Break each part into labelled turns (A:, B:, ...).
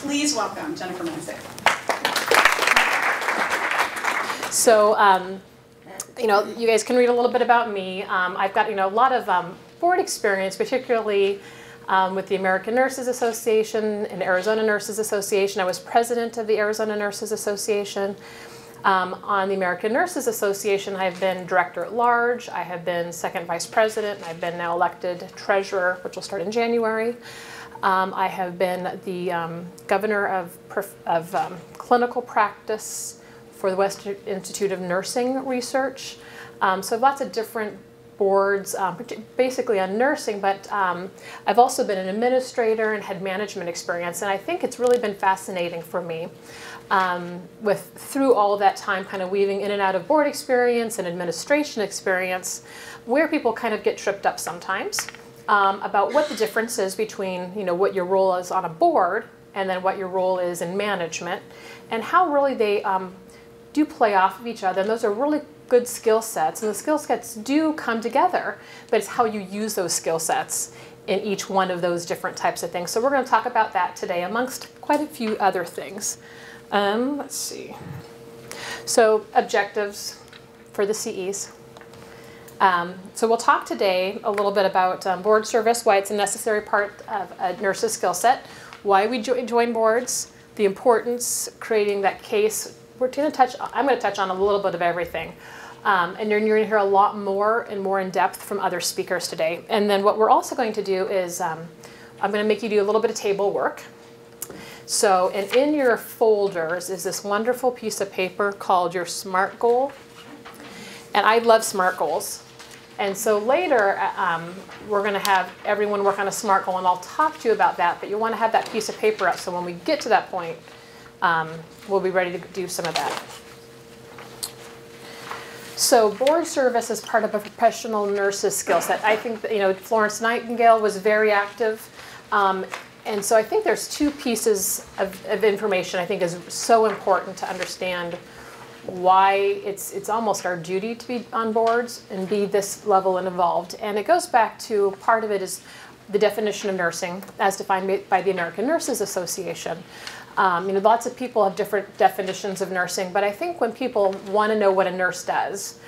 A: Please welcome Jennifer Mensik.
B: So, you guys can read a little bit about me. I've got, a lot of board experience, particularly with the American Nurses Association and Arizona Nurses Association. I was president of the Arizona Nurses Association. On the American Nurses Association, I've been director at large. I have been second vice president, and I've been now elected treasurer, which will start in January. I have been the governor of clinical practice for the Western Institute of Nursing Research. So lots of different boards, basically on nursing, but I've also been an administrator and had management experience, and I think it's really been fascinating for me through all of that time kind of weaving in and out of board experience and administration experience, where people kind of get tripped up sometimes about what the difference is between what your role is on a board and then what your role is in management, and how really they do play off of each other. And those are really good skill sets, and the skill sets do come together, but it's how you use those skill sets in each one of those different types of things. So we're going to talk about that today amongst quite a few other things. Let's see. So objectives for the CEs. So we'll talk today a little bit about board service, why it's a necessary part of a nurse's skill set, why we join boards, the importance, creating that case. I'm going to touch on a little bit of everything. And you're going to hear a lot more and more in depth from other speakers today. And then what we're also going to do is I'm going to make you do a little bit of table work. So, and in your folders is this wonderful piece of paper called your SMART goal. And I love SMART goals. And so later, we're going to have everyone work on a SMART goal, and I'll talk to you about that. But you want to have that piece of paper up so when we get to that point, we'll be ready to do some of that. So board service is part of a professional nurse's skill set. I think that, Florence Nightingale was very active. And so I think there's two pieces of information I think is so important to understand why it's almost our duty to be on boards and be this level and involved. And it goes back to, part of it is the definition of nursing as defined by the American Nurses Association. Lots of people have different definitions of nursing, but I think when people want to know what a nurse does,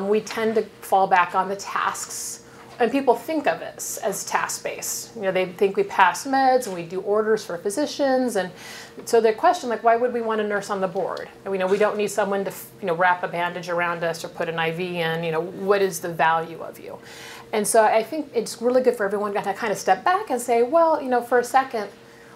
B: we tend to fall back on the tasks. And people think of it as task-based. They think we pass meds and we do orders for physicians, and so the question, why would we want a nurse on the board? And we don't need someone to wrap a bandage around us or put an IV in. What is the value of you? And so I think it's really good for everyone to kind of step back and say, well, for a second,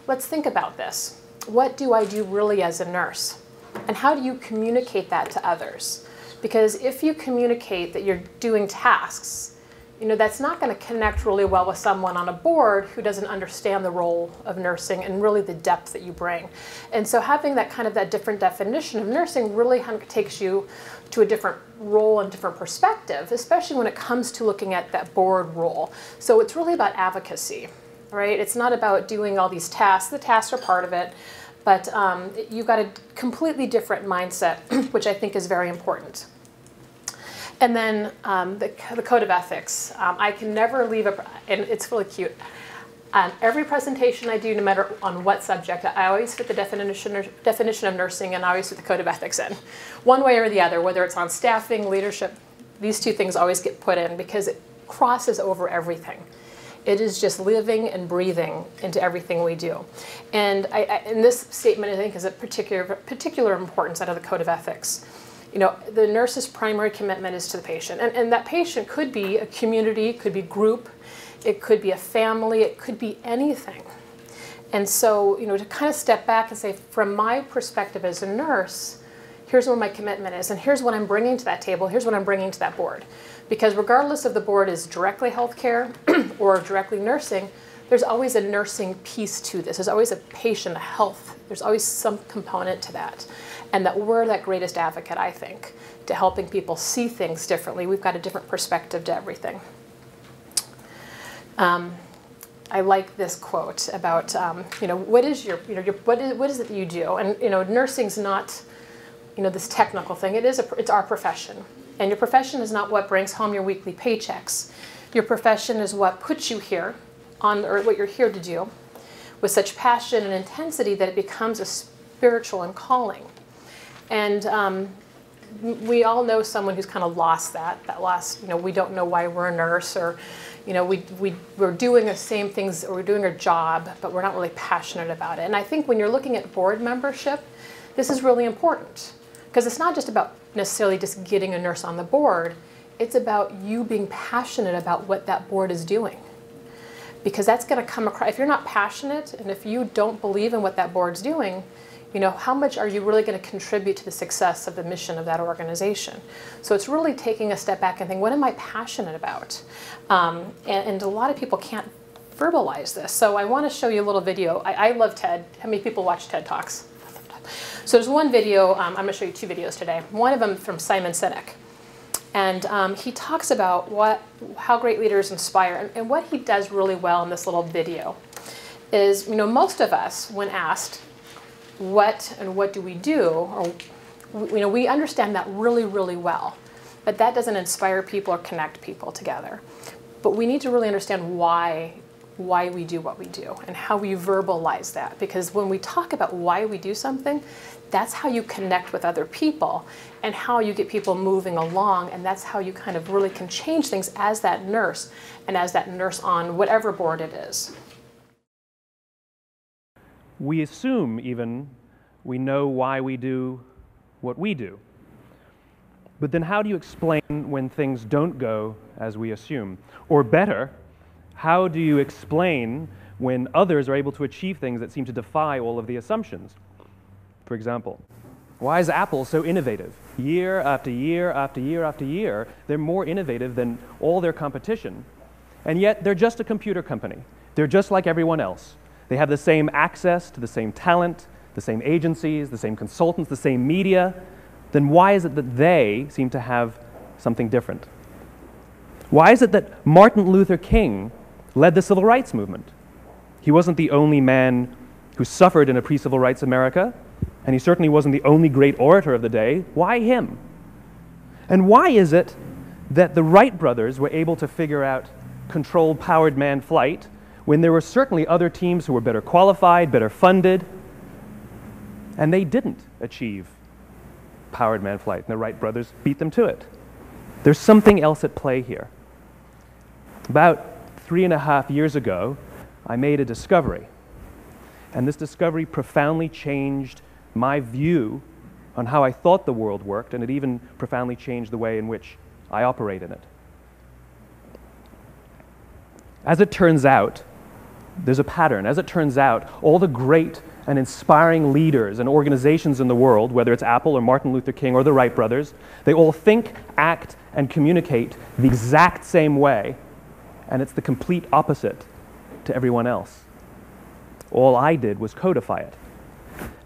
B: let's think about this. What do I do really as a nurse? And how do you communicate that to others? Because if you communicate that you're doing tasks, that's not going to connect really well with someone on a board who doesn't understand the role of nursing and really the depth that you bring. And so having that different definition of nursing really takes you to a different role and different perspective, especially when it comes to looking at that board role. So it's really about advocacy, right? It's not about doing all these tasks. The tasks are part of it, but you've got a completely different mindset, which I think is very important. And then the code of ethics. I can never leave and it's really cute. Every presentation I do, no matter on what subject, I always fit the definition of nursing and I always fit the code of ethics in. One way or the other, whether it's on staffing, leadership, these two things always get put in because it crosses over everything. It is just living and breathing into everything we do. And in this statement, I think, is a particular importance out of the code of ethics. The nurse's primary commitment is to the patient. And that patient could be a community, could be group, it could be a family, it could be anything. And so, to kind of step back and say, from my perspective as a nurse, here's what my commitment is, and here's what I'm bringing to that table, here's what I'm bringing to that board. Because regardless if the board is directly healthcare or directly nursing, there's always a nursing piece to this. There's always a patient, a health. There's always some component to that. And that we're that greatest advocate, I think, to helping people see things differently. We've got a different perspective to everything. I like this quote about, what is what is it that you do? And nursing's not, this technical thing. It's our profession, and your profession is not what brings home your weekly paychecks. Your profession is what puts you here, or what you're here to do. with such passion and intensity that it becomes a spiritual and calling. And we all know someone who's kind of lost that last, we don't know why we're a nurse, or, we're doing the same things, or we're doing our job, but we're not really passionate about it. And I think when you're looking at board membership, this is really important, because it's not just about necessarily just getting a nurse on the board, it's about you being passionate about what that board is doing. Because that's going to come across, if you're not passionate, and if you don't believe in what that board's doing, how much are you really going to contribute to the success of the mission of that organization? So it's really taking a step back and thinking, what am I passionate about? And a lot of people can't verbalize this. So I want to show you a little video. I love TED. How many people watch TED Talks? So there's one video, I'm going to show you two videos today. One of them from Simon Sinek. And he talks about how great leaders inspire. And what he does really well in this little video is, most of us, when asked, what do we do, or we understand that really, really well, but that doesn't inspire people or connect people together. But we need to really understand why we do what we do and how we verbalize that, because when we talk about why we do something, that's how you connect with other people and how you get people moving along, and that's how you kind of really can change things as that nurse, and as that nurse on whatever board it is.
A: We assume even we know why we do what we do. But then how do you explain when things don't go as we assume? Or better, how do you explain when others are able to achieve things that seem to defy all of the assumptions? For example, why is Apple so innovative? Year after year after year after year, they're more innovative than all their competition. And yet they're just a computer company. They're just like everyone else. They have the same access to the same talent, the same agencies, the same consultants, the same media. Then why is it that they seem to have something different? Why is it that Martin Luther King led the civil rights movement? He wasn't the only man who suffered in a pre-civil rights America, and he certainly wasn't the only great orator of the day. Why him? And why is it that the Wright brothers were able to figure out controlled powered manned flight when there were certainly other teams who were better qualified, better funded, and they didn't achieve powered manned flight, and the Wright brothers beat them to it? There's something else at play here. About 3.5 years ago, I made a discovery, and this discovery profoundly changed my view on how I thought the world worked, and it even profoundly changed the way in which I operate in it. As it turns out, there's a pattern. As it turns out, all the great and inspiring leaders and organizations in the world, whether it's Apple or Martin Luther King or the Wright brothers, they all think, act, and communicate the exact same way, and it's the complete opposite to everyone else. All I did was codify it.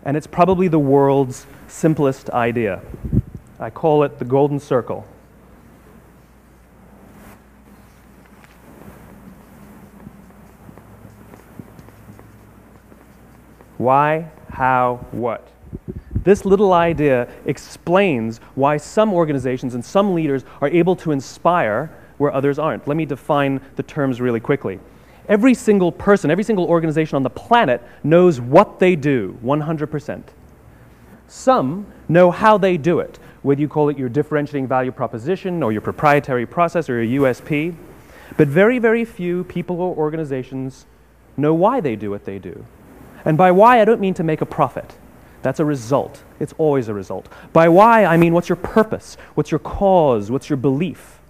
A: And it's probably the world's simplest idea. I call it the golden circle. Why, how, what? This little idea explains why some organizations and some leaders are able to inspire where others aren't. Let me define the terms really quickly. Every single person, every single organization on the planet knows what they do, 100%. Some know how they do it, whether you call it your differentiating value proposition or your proprietary process or your USP. But very, very few people or organizations know why they do what they do. And by why, I don't mean to make a profit. That's a result. It's always a result. By why, I mean what's your purpose? What's your cause? What's your belief?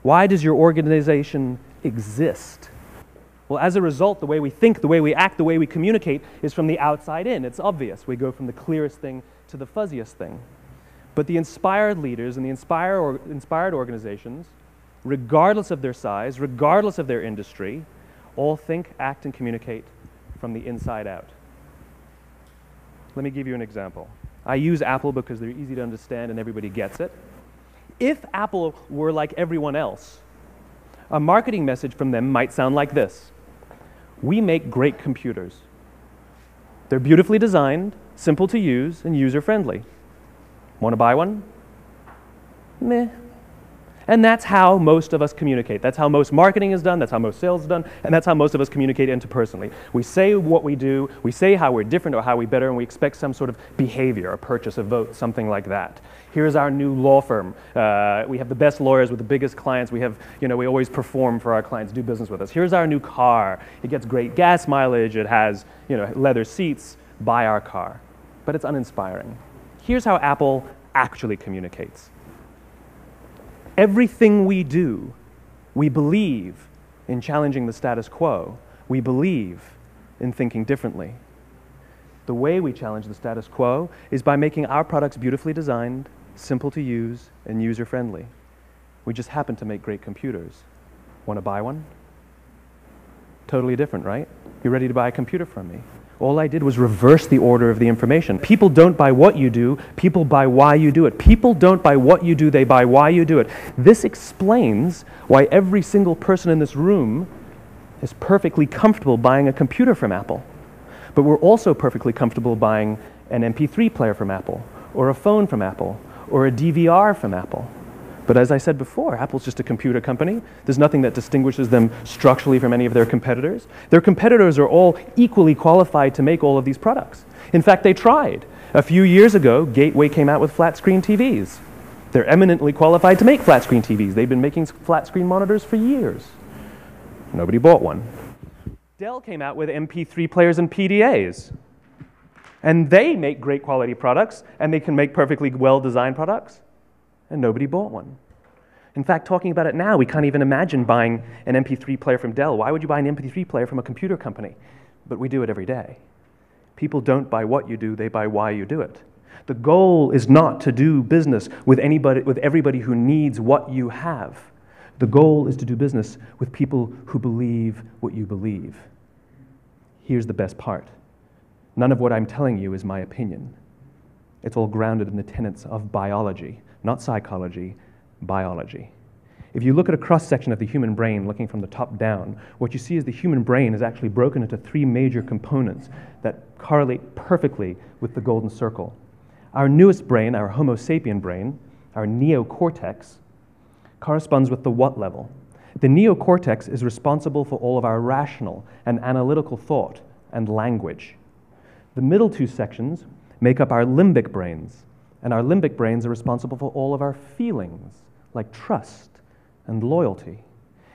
A: Why does your organization exist? Well, as a result, the way we think, the way we act, the way we communicate is from the outside in. It's obvious. We go from the clearest thing to the fuzziest thing. But the inspired leaders and the inspired organizations, regardless of their size, regardless of their industry, all think, act, and communicate from the inside out. Let me give you an example. I use Apple because they're easy to understand and everybody gets it. If Apple were like everyone else, a marketing message from them might sound like this. We make great computers. They're beautifully designed, simple to use, and user-friendly. Want to buy one? Meh. And that's how most of us communicate. That's how most marketing is done, that's how most sales is done, and that's how most of us communicate interpersonally. We say what we do, we say how we're different or how we're better, and we expect some sort of behavior, a purchase, a vote, something like that. Here's our new law firm. We have the best lawyers with the biggest clients. We have, we always perform for our clients, do business with us. Here's our new car. It gets great gas mileage. It has, leather seats. Buy our car. But it's uninspiring. Here's how Apple actually communicates. Everything we do, we believe in challenging the status quo. We believe in thinking differently. The way we challenge the status quo is by making our products beautifully designed, simple to use, and user-friendly. We just happen to make great computers. Want to buy one? Totally different, right? You're ready to buy a computer from me. All I did was reverse the order of the information. People don't buy what you do, people buy why you do it. People don't buy what you do, they buy why you do it. This explains why every single person in this room is perfectly comfortable buying a computer from Apple. But we're also perfectly comfortable buying an MP3 player from Apple, or a phone from Apple, or a DVR from Apple. But as I said before, Apple's just a computer company. There's nothing that distinguishes them structurally from any of their competitors. Their competitors are all equally qualified to make all of these products. In fact, they tried. A few years ago, Gateway came out with flat-screen TVs. They're eminently qualified to make flat-screen TVs. They've been making flat-screen monitors for years. Nobody bought one. Dell came out with MP3 players and PDAs. And they make great quality products, and they can make perfectly well-designed products. And nobody bought one. In fact, talking about it now, we can't even imagine buying an MP3 player from Dell. Why would you buy an MP3 player from a computer company? But we do it every day. People don't buy what you do, they buy why you do it. The goal is not to do business with everybody who needs what you have. The goal is to do business with people who believe what you believe. Here's the best part. None of what I'm telling you is my opinion. It's all grounded in the tenets of biology. Not psychology, biology. If you look at a cross-section of the human brain, looking from the top down, what you see is the human brain is actually broken into three major components that correlate perfectly with the golden circle. Our newest brain, our Homo sapien brain, our neocortex, corresponds with the what level. The neocortex is responsible for all of our rational and analytical thought and language. The middle two sections make up our limbic brains, and our limbic brains are responsible for all of our feelings, like trust and loyalty.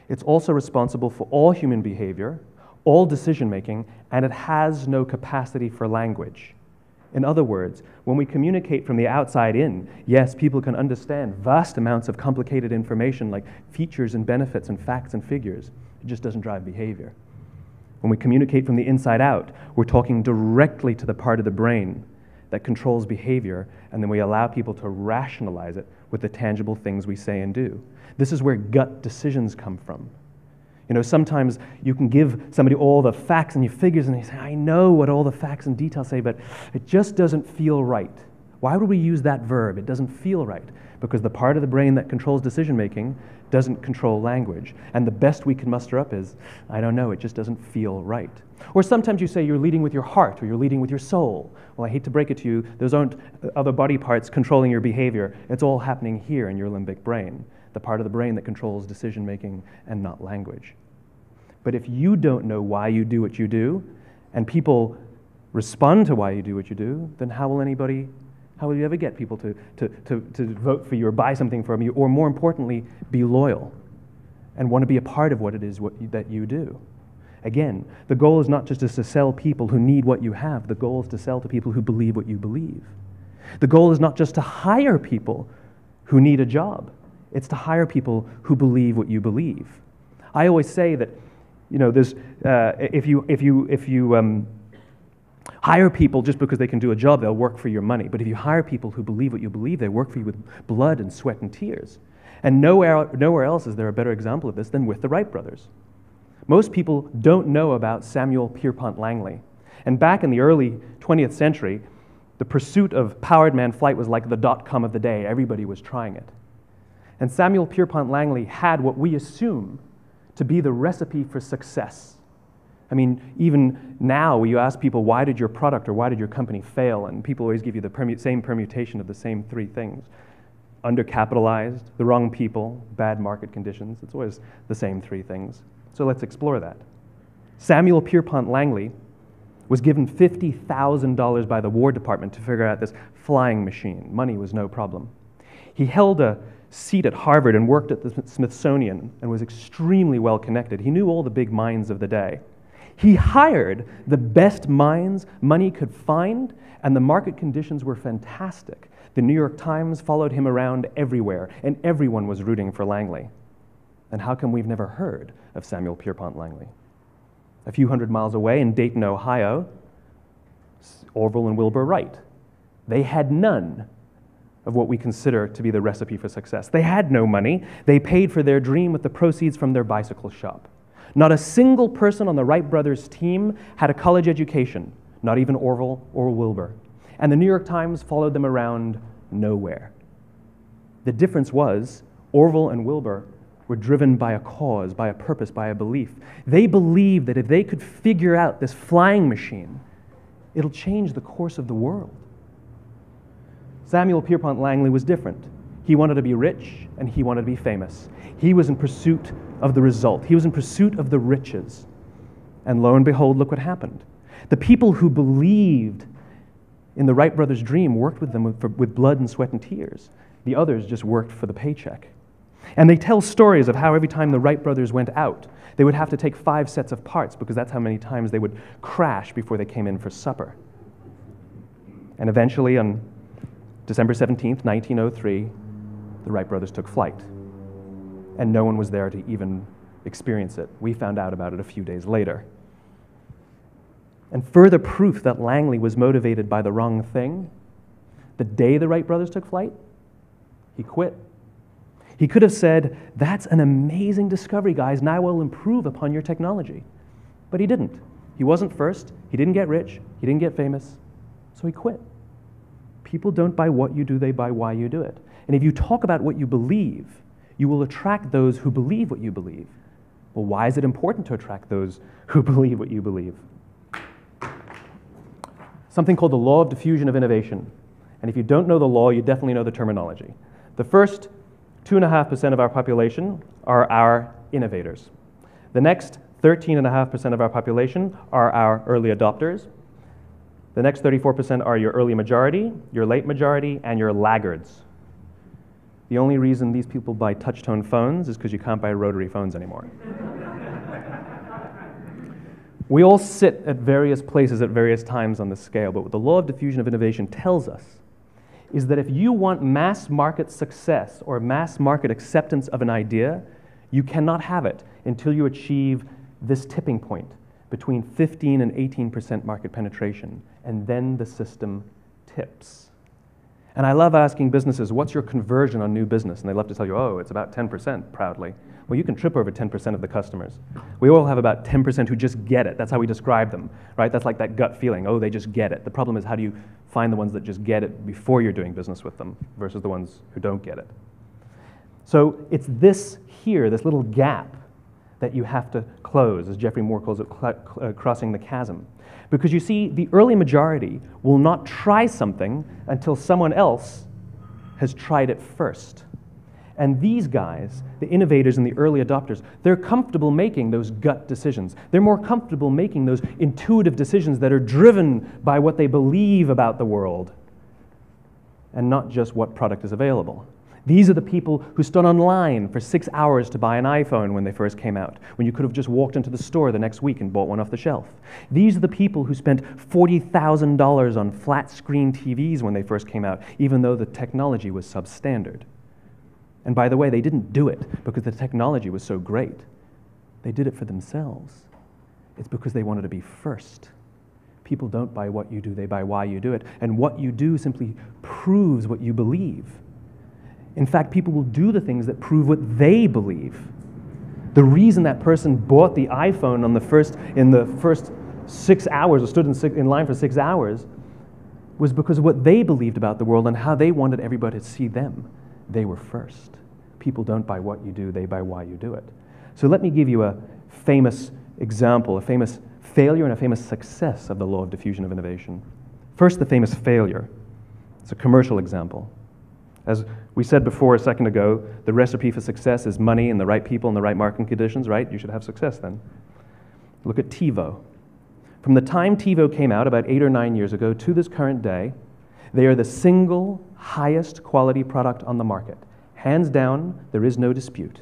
A: It's also responsible for all human behavior, all decision-making, and it has no capacity for language. In other words, when we communicate from the outside in, yes, people can understand vast amounts of complicated information like features and benefits and facts and figures. It just doesn't drive behavior. When we communicate from the inside out, we're talking directly to the part of the brain that controls behavior, and then we allow people to rationalize it with the tangible things we say and do. This is where gut decisions come from. Sometimes you can give somebody all the facts and your figures, and they say, I know what all the facts and details say, but it just doesn't feel right. Why would we use that verb? It doesn't feel right. Because the part of the brain that controls decision-making doesn't control language. And the best we can muster up is, I don't know, it just doesn't feel right. Or sometimes you say you're leading with your heart or you're leading with your soul. Well, I hate to break it to you, those aren't other body parts controlling your behavior. It's all happening here in your limbic brain, the part of the brain that controls decision-making and not language. But if you don't know why you do what you do, and people respond to why you do what you do, then how will you ever get people to vote for you or buy something from you, or more importantly, be loyal and want to be a part of what it is that you do? Again, the goal is not just to sell people who need what you have. The goal is to sell to people who believe what you believe. The goal is not just to hire people who need a job. It's to hire people who believe what you believe. I always say that, if you hire people just because they can do a job, they'll work for your money. But if you hire people who believe what you believe, they work for you with blood and sweat and tears. And nowhere else is there a better example of this than with the Wright brothers. Most people don't know about Samuel Pierpont Langley. And back in the early 20th century, the pursuit of powered man flight was like the dot-com of the day. Everybody was trying it. And Samuel Pierpont Langley had what we assume to be the recipe for success. I mean, even now, you ask people, why did your product or why did your company fail? And people always give you the same permutation of the same three things. undercapitalized, the wrong people, bad market conditions. It's always the same three things. So let's explore that. Samuel Pierpont Langley was given $50,000 by the War Department to figure out this flying machine. Money was no problem. He held a seat at Harvard and worked at the Smithsonian and was extremely well connected. He knew all the big minds of the day. He hired the best minds money could find, and the market conditions were fantastic. The New York Times followed him around everywhere, and everyone was rooting for Langley. And how come we've never heard of Samuel Pierpont Langley? A few hundred miles away in Dayton, Ohio, Orville and Wilbur Wright. They had none of what we consider to be the recipe for success. They had no money. They paid for their dream with the proceeds from their bicycle shop. Not a single person on the Wright brothers' team had a college education, not even Orville or Wilbur. And the New York Times followed them around nowhere. The difference was Orville and Wilbur were driven by a cause, by a purpose, by a belief. They believed that if they could figure out this flying machine, it'll change the course of the world. Samuel Pierpont Langley was different. He wanted to be rich and he wanted to be famous. He was in pursuit of the result. He was in pursuit of the riches. And lo and behold, look what happened. The people who believed in the Wright brothers' dream worked with them with blood and sweat and tears. The others just worked for the paycheck. And they tell stories of how every time the Wright brothers went out, they would have to take 5 sets of parts because that's how many times they would crash before they came in for supper. And eventually, on December 17th, 1903, the Wright brothers took flight. And no one was there to even experience it. We found out about it a few days later. And further proof that Langley was motivated by the wrong thing, the day the Wright brothers took flight, he quit. He could have said, "That's an amazing discovery, guys. Now we'll improve upon your technology." But he didn't. He wasn't first. He didn't get rich. He didn't get famous. So he quit. People don't buy what you do, they buy why you do it. And if you talk about what you believe, you will attract those who believe what you believe. Well, why is it important to attract those who believe what you believe? Something called the law of diffusion of innovation. And if you don't know the law, you definitely know the terminology. The first 2.5% of our population are our innovators. The next 13.5% of our population are our early adopters. The next 34% are your early majority, your late majority, and your laggards. The only reason these people buy touch-tone phones is because you can't buy rotary phones anymore. We all sit at various places at various times on the scale, but what the law of diffusion of innovation tells us is that if you want mass market success or mass market acceptance of an idea, you cannot have it until you achieve this tipping point between 15 and 18% market penetration, and then the system tips. And I love asking businesses, what's your conversion on new business? And they love to tell you, oh, it's about 10%, proudly. Well, you can trip over 10% of the customers. We all have about 10% who just get it. That's how we describe them, right? That's like that gut feeling, oh, they just get it. The problem is, how do you find the ones that just get it before you're doing business with them versus the ones who don't get it? So it's this here, this little gap, that you have to close, as Geoffrey Moore calls it, crossing the chasm. Because you see, the early majority will not try something until someone else has tried it first. And these guys, the innovators and the early adopters, they're comfortable making those gut decisions. They're more comfortable making those intuitive decisions that are driven by what they believe about the world and not just what product is available. These are the people who stood online for 6 hours to buy an iPhone when they first came out, when you could have just walked into the store the next week and bought one off the shelf. These are the people who spent $40,000 on flat-screen TVs when they first came out, even though the technology was substandard. And by the way, they didn't do it because the technology was so great. They did it for themselves. It's because they wanted to be first. People don't buy what you do, they buy why you do it. And what you do simply proves what you believe. In fact, people will do the things that prove what they believe. The reason that person bought the iPhone in the first 6 hours, or stood in line for 6 hours, was because of what they believed about the world and how they wanted everybody to see them. They were first. People don't buy what you do, they buy why you do it. So let me give you a famous example, a famous failure and a famous success of the law of diffusion of innovation. First, the famous failure. It's a commercial example. As we said before a second ago, the recipe for success is money and the right people and the right marketing conditions, right? You should have success then. Look at TiVo. From the time TiVo came out about 8 or 9 years ago to this current day, they are the single highest quality product on the market. Hands down, there is no dispute.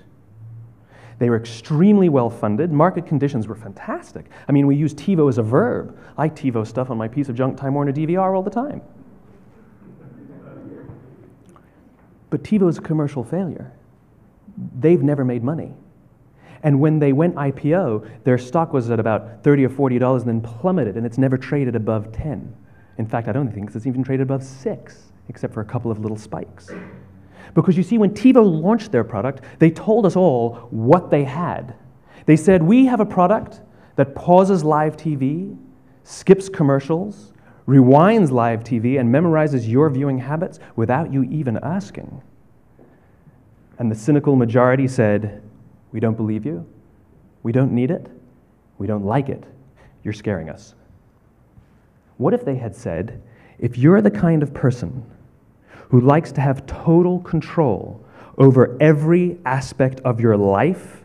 A: They were extremely well funded. Market conditions were fantastic. I mean, we use TiVo as a verb. I TiVo stuff on my piece of junk Time Warner DVR all the time. But TiVo is a commercial failure. They've never made money. And when they went IPO, their stock was at about $30 or $40 and then plummeted, and it's never traded above 10. In fact, I don't think it's even traded above 6, except for a couple of little spikes. Because you see, when TiVo launched their product, they told us all what they had. They said, we have a product that pauses live TV, skips commercials, rewinds live TV, and memorizes your viewing habits without you even asking. And the cynical majority said, we don't believe you, we don't need it, we don't like it, you're scaring us. What if they had said, if you're the kind of person who likes to have total control over every aspect of your life,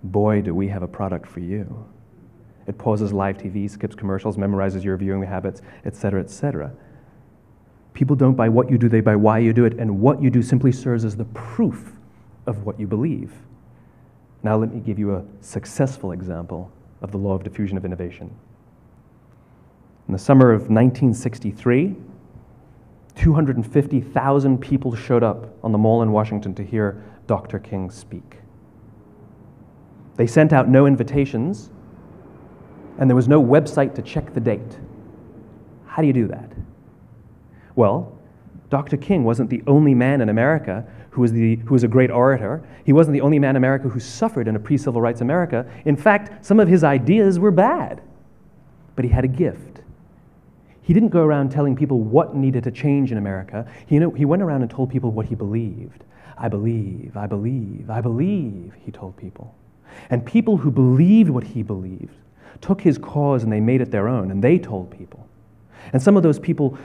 A: boy, do we have a product for you. It pauses live TV, skips commercials, memorizes your viewing habits, etc., etc. People don't buy what you do, they buy why you do it, and what you do simply serves as the proof of what you believe. Now let me give you a successful example of the law of diffusion of innovation. In the summer of 1963, 250,000 people showed up on the Mall in Washington to hear Dr. King speak. They sent out no invitations, and there was no website to check the date. How do you do that? Well, Dr. King wasn't the only man in America who was a great orator. He wasn't the only man in America who suffered in a pre-civil rights America. In fact, some of his ideas were bad, but he had a gift. He didn't go around telling people what needed to change in America. He went around and told people what he believed. I believe, I believe, I believe, he told people. And people who believed what he believed took his cause and they made it their own, and they told people. And some of those people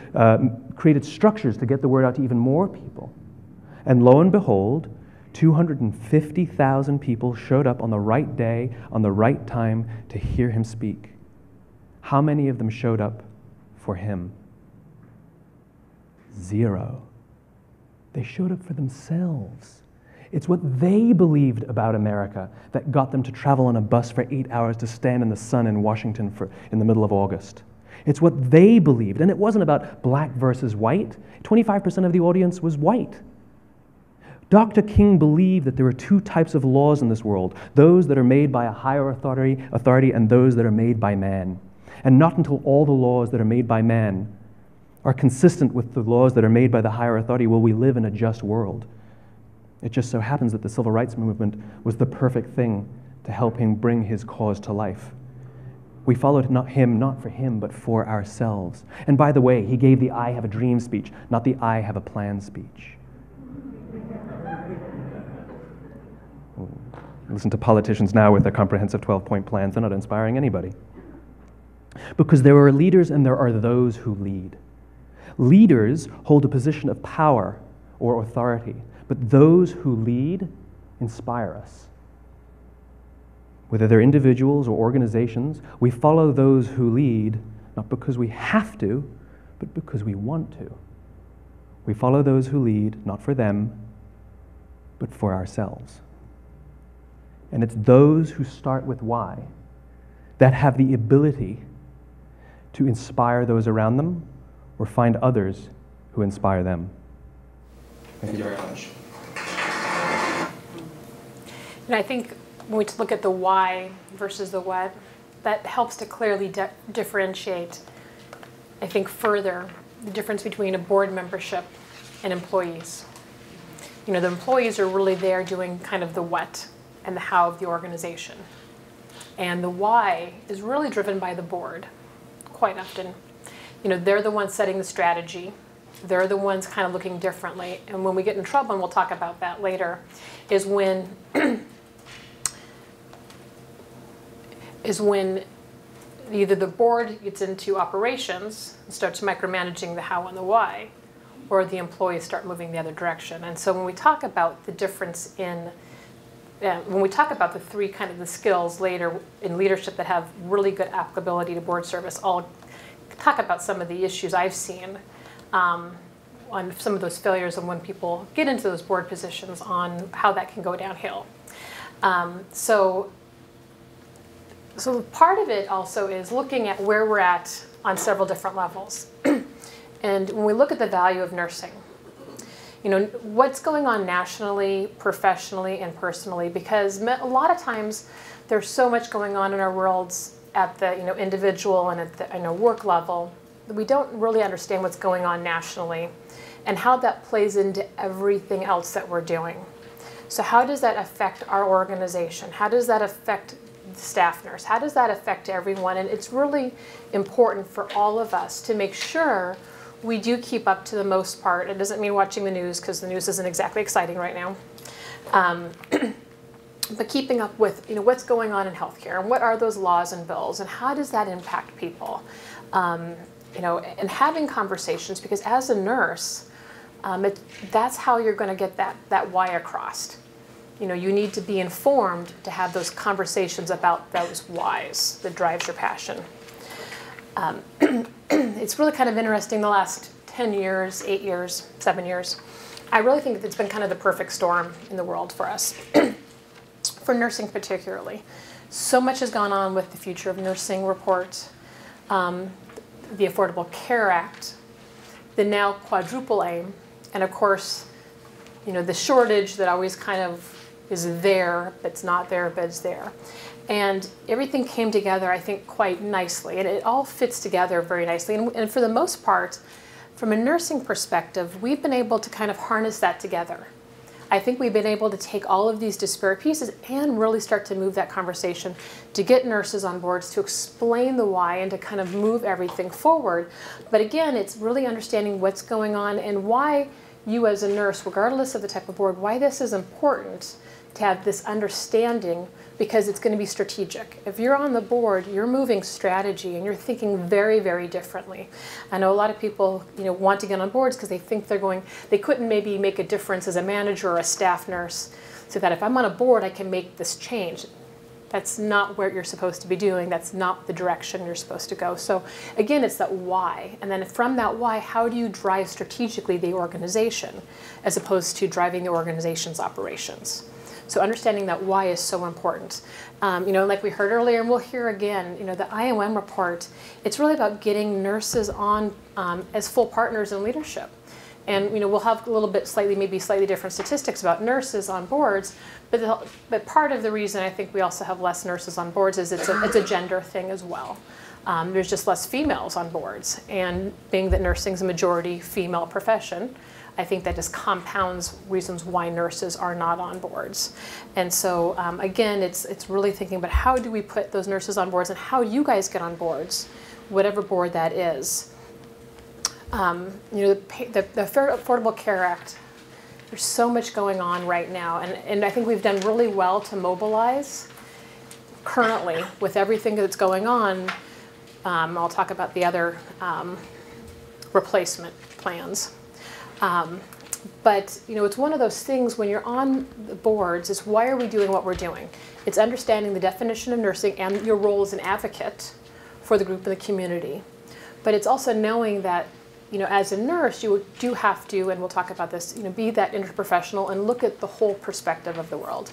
A: created structures to get the word out to even more people. And lo and behold, 250,000 people showed up on the right day, on the right time to hear him speak. How many of them showed up for him? 0. They showed up for themselves. It's what they believed about America that got them to travel on a bus for 8 hours to stand in the sun in Washington in the middle of August. It's what they believed. And it wasn't about black versus white. 25% of the audience was white. Dr. King believed that there are 2 types of laws in this world, those that are made by a higher authority and those that are made by man. And not until all the laws that are made by man are consistent with the laws that are made by the higher authority will we live in a just world. It just so happens that the civil rights movement was the perfect thing to help him bring his cause to life. We followed him not for him, but for ourselves. And by the way, he gave the I have a dream speech, not the I have a plan speech. Listen to politicians now with their comprehensive 12-point plans. They're not inspiring anybody. Because there are leaders and there are those who lead. Leaders hold a position of power or authority, but those who lead inspire us. Whether they're individuals or organizations, we follow those who lead not because we have to, but because we want to. We follow those who lead not for them, but for ourselves. And it's those who start with why that have the ability to inspire those around them or find others who inspire them. Thank you very much.
B: And I think when we look at the why versus the what, that helps to clearly differentiate, I think, further the difference between a board membership and employees. You know, the employees are really there doing kind of the what and the how of the organization. And the why is really driven by the board quite often. You know, they're the ones setting the strategy. They're the ones kind of looking differently. And when we get in trouble, and we'll talk about that later, is when either the board gets into operations and starts micromanaging the how and the why, or the employees start moving the other direction. And so when we talk about the difference in, when we talk about the three kind of the skills later in leadership that have really good applicability to board service, I'll talk about some of the issues I've seen on some of those failures and when people get into those board positions on how that can go downhill. So part of it also is looking at where we're at on several different levels. And when we look at the value of nursing, you know, what's going on nationally, professionally, and personally, because a lot of times there's so much going on in our worlds at the individual and at the work level that we don't really understand what's going on nationally and how that plays into everything else that we're doing. So how does that affect our organization? How does that affect the staff nurse? How does that affect everyone? And it's really important for all of us to make sure we do keep up to the most part. It doesn't mean watching the news, because the news isn't exactly exciting right now. But keeping up with what's going on in healthcare and what are those laws and bills and how does that impact people? And having conversations, because as a nurse, that's how you're going to get that why across. You need to be informed to have those conversations about those whys that drives your passion. It's really kind of interesting the last 10 years, 8 years, 7 years. I really think it's been kind of the perfect storm in the world for us, for nursing particularly. So much has gone on with the Future of Nursing report, the Affordable Care Act, the now quadruple aim, and of course, the shortage that always kind of is there, but it's not there, but it's there. And everything came together, I think, quite nicely. And it all fits together very nicely. And for the most part, from a nursing perspective, we've been able to kind of harness that together. I think we've been able to take all of these disparate pieces and really start to move that conversation to get nurses on boards, to explain the why and to kind of move everything forward. But again, it's really understanding what's going on and why you as a nurse, regardless of the type of board, why this is important to have this understanding, because it's going to be strategic. If you're on the board, you're moving strategy and you're thinking very, very differently. I know a lot of people, want to get on boards because they think they couldn't maybe make a difference as a manager or a staff nurse, so that if I'm on a board, I can make this change. That's not what you're supposed to be doing. That's not the direction you're supposed to go. So again, it's that why. And then from that why, how do you drive strategically the organization as opposed to driving the organization's operations? So understanding that why is so important. Like we heard earlier, and we'll hear again, the IOM report, it's really about getting nurses on as full partners in leadership. And we'll have a little bit maybe slightly different statistics about nurses on boards, but part of the reason I think we also have less nurses on boards is it's a gender thing as well. There's just less females on boards, and being that nursing is a majority female profession, I think that just compounds reasons why nurses are not on boards. And so again, it's really thinking about how do we put those nurses on boards and how you guys get on boards, whatever board that is. The Affordable Care Act, there's so much going on right now, and I think we've done really well to mobilize currently with everything that's going on. I'll talk about the other replacement plans. But it's one of those things when you're on the boards, it's why are we doing what we're doing? It's understanding the definition of nursing and your role as an advocate for the group and the community. But it's also knowing that, as a nurse, you do have to, and we'll talk about this, be that interprofessional and look at the whole perspective of the world.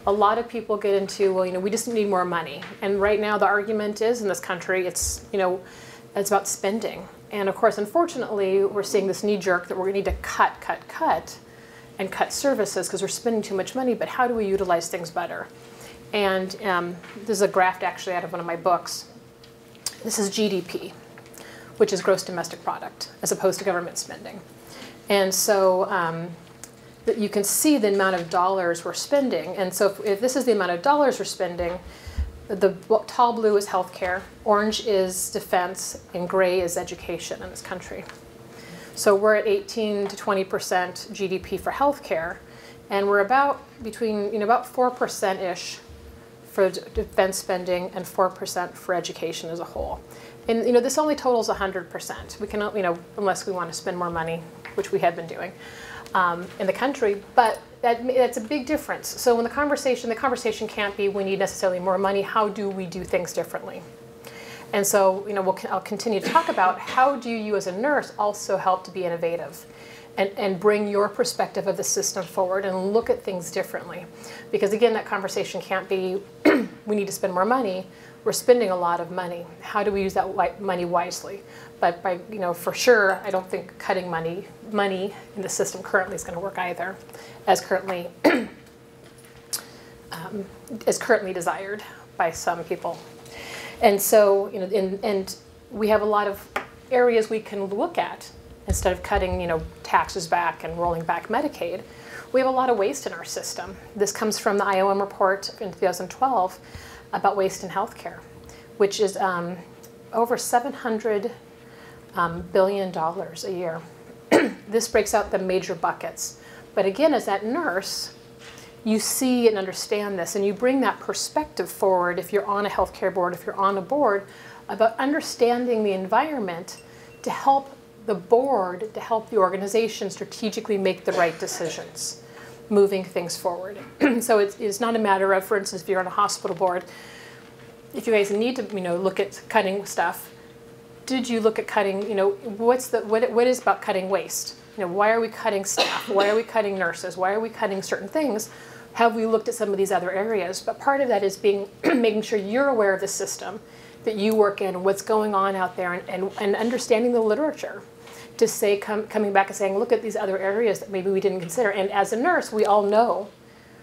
B: A lot of people get into, well, we just need more money. And right now the argument is in this country, it's about spending. And of course, unfortunately, we're seeing this knee jerk that we're going to need to cut, and cut services because we're spending too much money, but how do we utilize things better? And this is a graph actually out of one of my books. This is GDP, which is gross domestic product, as opposed to government spending. And so you can see the amount of dollars we're spending. And so if this is the amount of dollars we're spending, the tall blue is healthcare, orange is defense, and gray is education in this country. So we're at 18 to 20% GDP for healthcare, and we're about between about 4%-ish for defense spending and 4% for education as a whole. And this only totals 100%. We can, unless we want to spend more money, which we have been doing in the country, but that's a big difference. So when the conversation can't be we need necessarily more money, how do we do things differently? And so, I'll continue to talk about how do you as a nurse also help to be innovative and bring your perspective of the system forward and look at things differently. Because again, that conversation can't be we need to spend more money. We're spending a lot of money. How do we use that money wisely? But for sure, I don't think cutting money in the system currently is going to work either, as currently desired by some people. And so, and we have a lot of areas we can look at instead of cutting, taxes back and rolling back Medicaid. We have a lot of waste in our system. This comes from the IOM report in 2012 about waste in healthcare, which is over $700 billion a year. This breaks out the major buckets. But again, as that nurse, you see and understand this, and you bring that perspective forward if you're on a healthcare board, if you're on a board, about understanding the environment to help the board, to help the organization strategically make the right decisions, moving things forward. So it's not a matter of, for instance, if you're on a hospital board, if you guys need to look at cutting stuff, did you look at cutting, what is about cutting waste? Why are we cutting staff? Why are we cutting nurses? Why are we cutting certain things? Have we looked at some of these other areas? But part of that is making sure you're aware of the system that you work in, what's going on out there, and understanding the literature to say, coming back and saying, look at these other areas that maybe we didn't consider. And as a nurse, we all know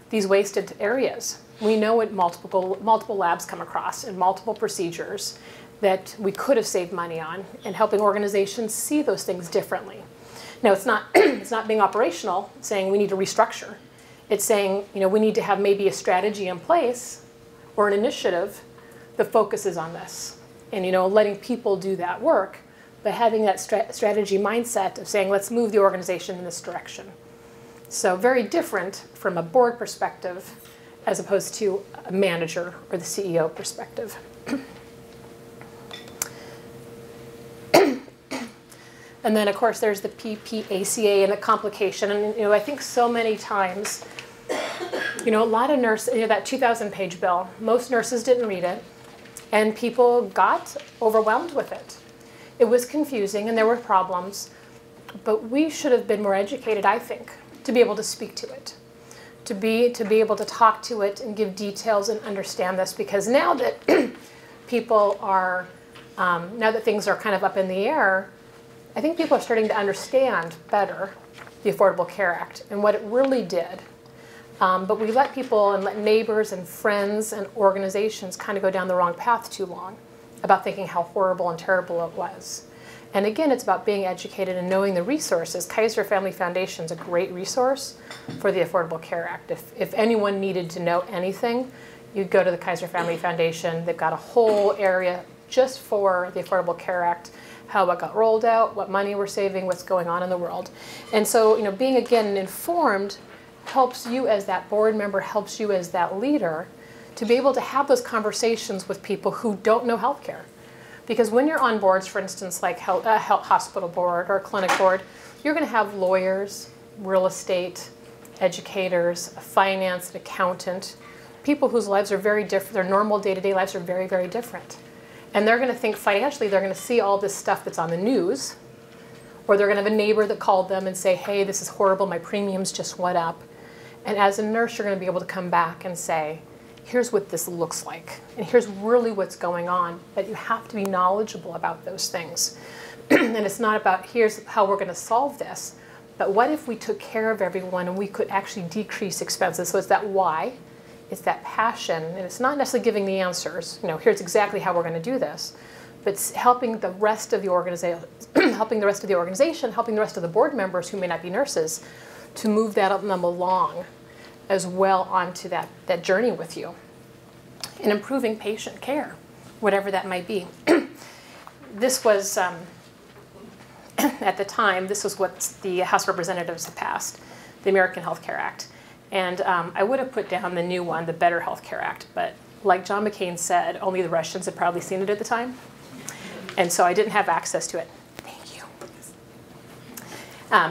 B: these wasted areas. We know what multiple labs come across and multiple procedures that we could have saved money on, and helping organizations see those things differently. Now, it's not it's not being operational, saying we need to restructure. It's saying we need to have maybe a strategy in place or an initiative that focuses on this, and letting people do that work, but having that strategy mindset of saying let's move the organization in this direction. So very different from a board perspective as opposed to a manager or the CEO perspective. And then, of course, there's the PPACA and the complication. And I think so many times, a lot of nurses, that 2,000-page bill, most nurses didn't read it, and people got overwhelmed with it. It was confusing, and there were problems, but we should have been more educated, I think, to be able to speak to it, to be able to talk to it and give details and understand this. Because now that people are, now that things are kind of up in the air, I think people are starting to understand better the Affordable Care Act and what it really did. But we let people and let neighbors and friends and organizations kind of go down the wrong path too long about thinking how horrible and terrible it was. And again, it's about being educated and knowing the resources. Kaiser Family Foundation is a great resource for the Affordable Care Act. If anyone needed to know anything, you'd go to the Kaiser Family Foundation. They've got a whole area just for the Affordable Care Act, how it got rolled out, what money we're saving, what's going on in the world. And so, being again informed helps you as that board member, helps you as that leader to be able to have those conversations with people who don't know healthcare. Because when you're on boards, for instance, like a hospital board or a clinic board, you're going to have lawyers, real estate, educators, a finance, an accountant, people whose lives are very different. Their normal day-to-day lives are very, very different. And they're going to think financially, they're going to see all this stuff that's on the news, or they're going to have a neighbor that called them and say, hey, this is horrible, my premiums just went up. And as a nurse, you're going to be able to come back and say, here's what this looks like, and here's really what's going on. But you have to be knowledgeable about those things. And it's not about here's how we're going to solve this, but what if we took care of everyone and we could actually decrease expenses? So it's that why. It's that passion, and it's not necessarily giving the answers. Here's exactly how we're going to do this, but it's helping the rest of the organization, helping the rest of the board members who may not be nurses, to move them along as well onto that journey with you, and improving patient care, whatever that might be. This was, at the time, this was what the House of Representatives had passed, the American Health Care Act. And I would have put down the new one, the Better Health Care Act, but like John McCain said, only the Russians had probably seen it at the time. And so I didn't have access to it. Thank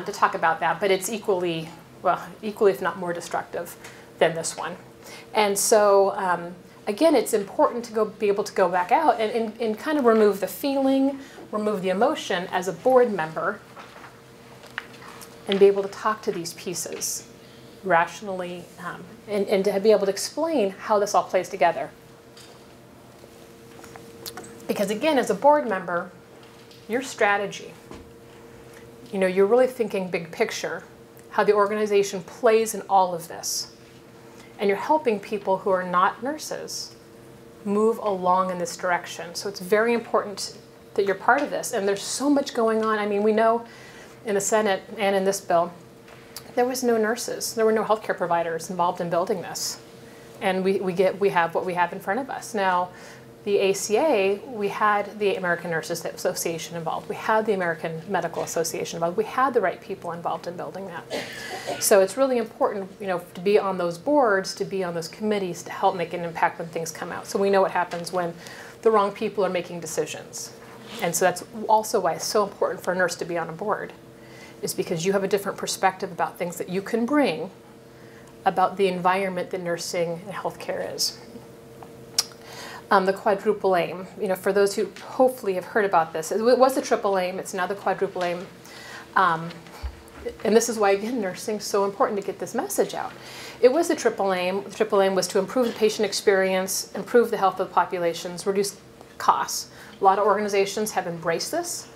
B: to talk about that, but it's equally, well, equally if not more destructive than this one. And so, again, it's important to be able to go back out and kind of remove the feeling, remove the emotion as a board member, and be able to talk to these pieces rationally, and to be able to explain how this all plays together. Because again, as a board member, your strategy, you're really thinking big picture, how the organization plays in all of this. And you're helping people who are not nurses move along in this direction. So it's very important that you're part of this. And there's so much going on. I mean, we know in the Senate and in this bill, there was no nurses. There were no healthcare providers involved in building this. And we have what we have in front of us. Now, the ACA, we had the American Nurses Association involved. We had the American Medical Association involved. We had the right people involved in building that. So it's really important, to be on those boards, to be on those committees, to help make an impact when things come out. So we know what happens when the wrong people are making decisions. And so that's also why it's so important for a nurse to be on a board, is because you have a different perspective about things that you can bring about the environment that nursing and healthcare is. The quadruple aim, for those who hopefully have heard about this, it was the triple aim, it's now the quadruple aim. And this is why, again, nursing is so important to get this message out. It was the triple aim. The triple aim was to improve the patient experience, improve the health of the populations, reduce costs. A lot of organizations have embraced this.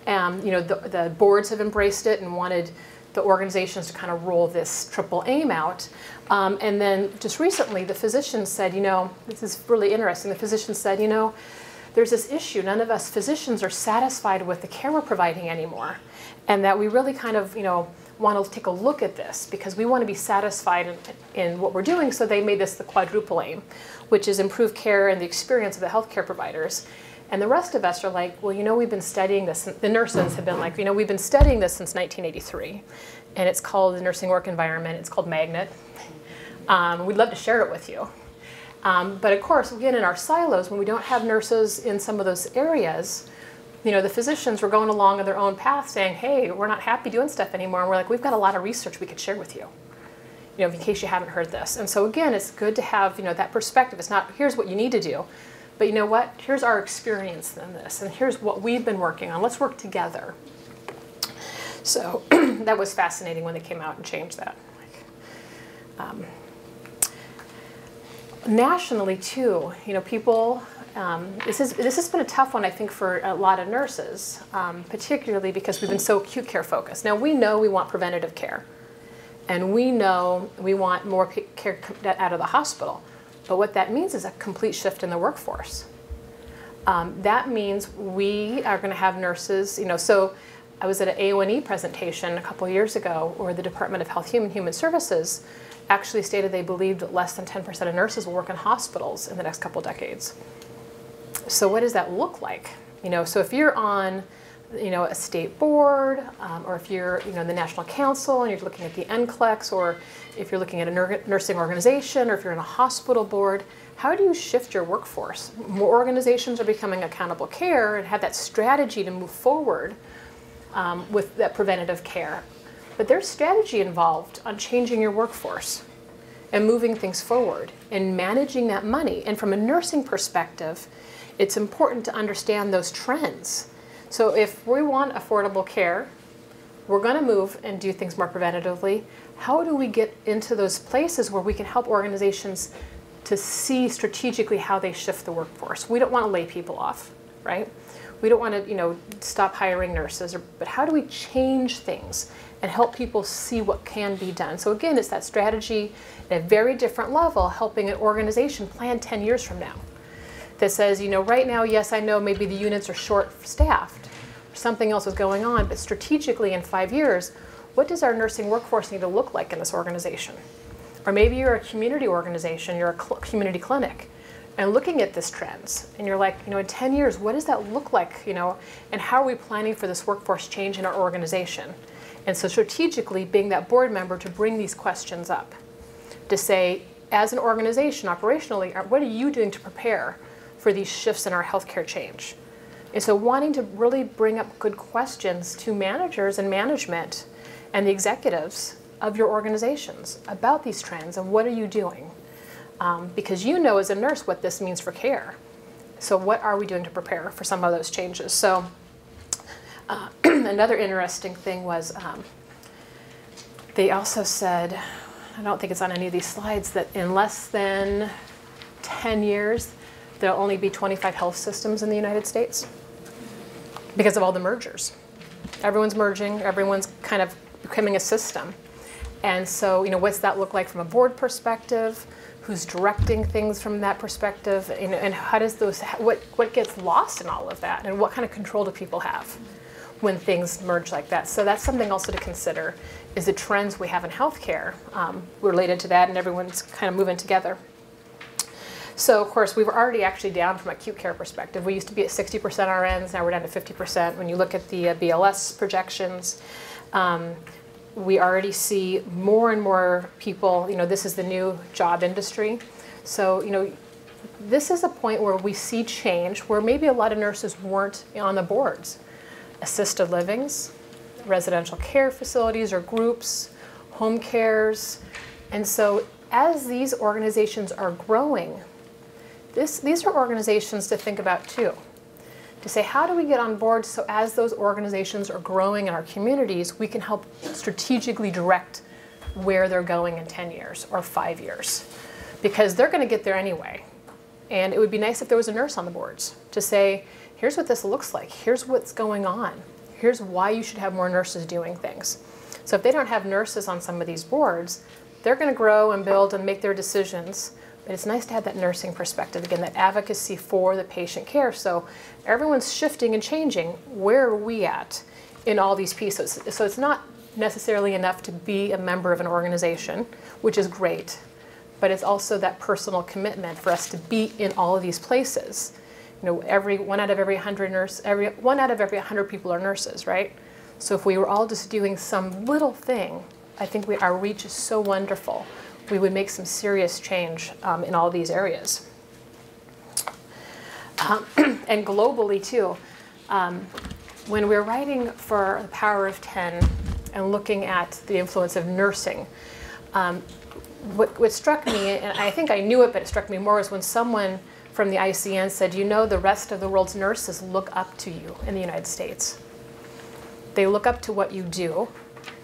B: The boards have embraced it and wanted the organizations to kind of roll this triple aim out. And then just recently, the physicians said, this is really interesting. The physicians said, there's this issue. None of us physicians are satisfied with the care we're providing anymore. And that we really kind of, want to take a look at this because we want to be satisfied in what we're doing. So they made this the quadruple aim, which is improve care and the experience of the healthcare providers. And the rest of us are like, well, we've been studying this. The nurses have been like, we've been studying this since 1983. And it's called the nursing work environment. It's called Magnet. We'd love to share it with you. But of course, again, in our silos, when we don't have nurses in some of those areas, the physicians were going along on their own path saying, hey, we're not happy doing stuff anymore. And we're like, we've got a lot of research we could share with you, in case you haven't heard this. And so again, it's good to have, that perspective. It's not, here's what you need to do. But you know what? Here's our experience in this, and here's what we've been working on. Let's work together. So that was fascinating when they came out and changed that. Nationally, too, people. This has been a tough one, I think, for a lot of nurses, particularly because we've been so acute care focused. Now we know we want preventative care, and we know we want more care out of the hospital. But what that means is a complete shift in the workforce. That means we are going to have nurses, so I was at an AONE presentation a couple of years ago where the Department of Health and Human Services actually stated they believed that less than 10% of nurses will work in hospitals in the next couple of decades. So what does that look like? So if you're on a state board, or if you're in the National Council and you're looking at the NCLEX, or if you're looking at a nursing organization, or if you're in a hospital board, how do you shift your workforce? More organizations are becoming accountable care and have that strategy to move forward with that preventative care. But there's strategy involved on changing your workforce and moving things forward and managing that money. And from a nursing perspective, it's important to understand those trends. So if we want affordable care, we're going to move and do things more preventatively. How do we get into those places where we can help organizations to see strategically how they shift the workforce? We don't want to lay people off, right? We don't want to, stop hiring nurses, but how do we change things and help people see what can be done? So again, it's that strategy at a very different level, helping an organization plan 10 years from now. That says, right now, yes, I know maybe the units are short-staffed, or something else is going on, but strategically in 5 years, what does our nursing workforce need to look like in this organization? Or maybe you're a community organization, you're a community clinic, and looking at this trends, and you're like, in 10 years, what does that look like, and how are we planning for this workforce change in our organization? And so strategically, being that board member to bring these questions up, to say, as an organization, operationally, what are you doing to prepare for these shifts in our healthcare change? And so wanting to really bring up good questions to managers and management and the executives of your organizations about these trends and what are you doing? Because you know as a nurse what this means for care. So what are we doing to prepare for some of those changes? So another interesting thing was they also said, I don't think it's on any of these slides, that in less than 10 years, there'll only be 25 health systems in the United States because of all the mergers. Everyone's merging, everyone's kind of becoming a system. And so, what's that look like from a board perspective? Who's directing things from that perspective? And how does what gets lost in all of that? And what kind of control do people have when things merge like that? So that's something also to consider, is the trends we have in healthcare related to that, and everyone's kind of moving together. So, of course, we were already actually down from an acute care perspective. We used to be at 60% RNs, now we're down to 50%. When you look at the BLS projections, we already see more and more people, this is the new job industry. So, this is a point where we see change, where maybe a lot of nurses weren't on the boards. Assisted livings, residential care facilities or groups, home cares. And so as these organizations are growing, these are organizations to think about too. To say, how do we get on board so as those organizations are growing in our communities, we can help strategically direct where they're going in 10 years or 5 years. Because they're going to get there anyway. And it would be nice if there was a nurse on the boards to say, here's what this looks like, here's what's going on, here's why you should have more nurses doing things. So if they don't have nurses on some of these boards, they're going to grow and build and make their decisions. But it's nice to have that nursing perspective, again, that advocacy for the patient care. So everyone's shifting and changing. Where are we at in all these pieces? So it's not necessarily enough to be a member of an organization, which is great, but it's also that personal commitment for us to be in all of these places. One out of every 100 people are nurses, right? So if we were all just doing some little thing, I think our reach is so wonderful. We would make some serious change in all these areas. And globally too, when we're writing for The Power of 10 and looking at the influence of nursing, what struck me, and I think I knew it, but it struck me more, was when someone from the ICN said, the rest of the world's nurses look up to you in the United States. They look up to what you do,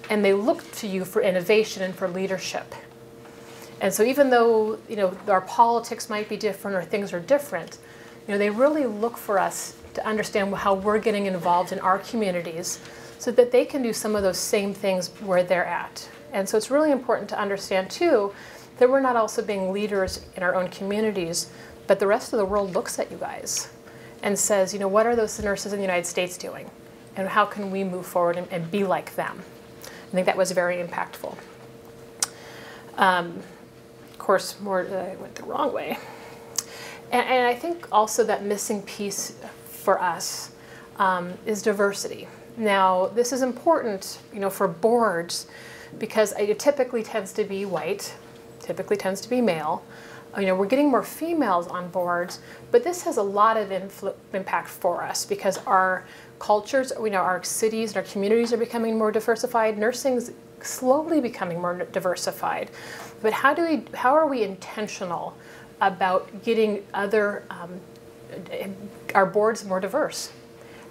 B: and they look to you for innovation and for leadership. And so even though our politics might be different or things are different, they really look for us to understand how we're getting involved in our communities so that they can do some of those same things where they're at. And so it's really important to understand too that we're not also being leaders in our own communities, but the rest of the world looks at you guys and says, what are those nurses in the United States doing? And how can we move forward and be like them? I think that was very impactful. Of course, I went the wrong way. And I think also that missing piece for us is diversity. Now, this is important, for boards, because it typically tends to be white, typically tends to be male. We're getting more females on boards, but this has a lot of impact for us because our cultures, our cities and our communities are becoming more diversified. Nursing's slowly becoming more diversified. But how are we intentional about getting our boards more diverse?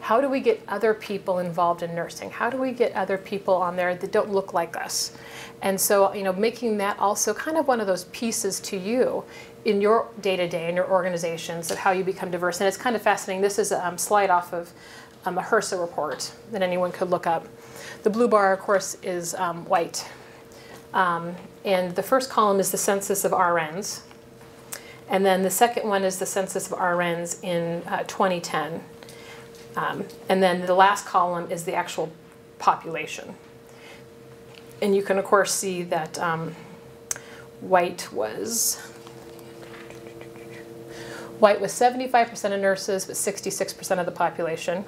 B: How do we get other people involved in nursing? How do we get other people on there that don't look like us? And so, making that also kind of one of those pieces to you in your day-to-day, in your organizations, of how you become diverse. And it's kind of fascinating. This is a slide off of a HRSA report that anyone could look up. The blue bar, of course, is white. And the first column is the census of RNs. And then the second one is the census of RNs in 2010. And then the last column is the actual population. And you can, of course, see that white was 75% of nurses, but 66% of the population.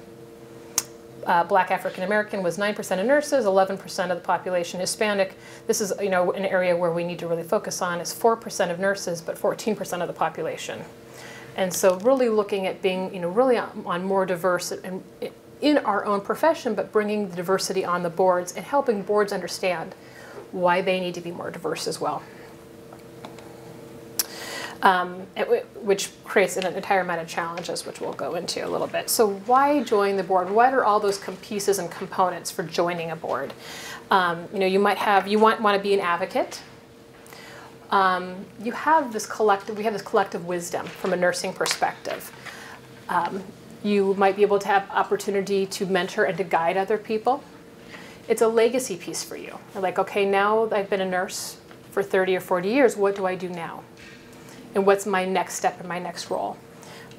B: Black African American was 9% of nurses, 11% of the population. Hispanic, this is an area where we need to really focus on, is 4% of nurses, but 14% of the population. And so really looking at being really on more diverse in our own profession, but bringing the diversity on the boards and helping boards understand why they need to be more diverse as well. Which creates an entire amount of challenges, which we'll go into a little bit. So why join the board? What are all those pieces and components for joining a board? You might have, you want to be an advocate. We have this collective wisdom from a nursing perspective. You might be able to have opportunity to mentor and to guide other people. It's a legacy piece for you. You're like, okay, now I've been a nurse for 30 or 40 years, what do I do now? And what's my next step in my next role?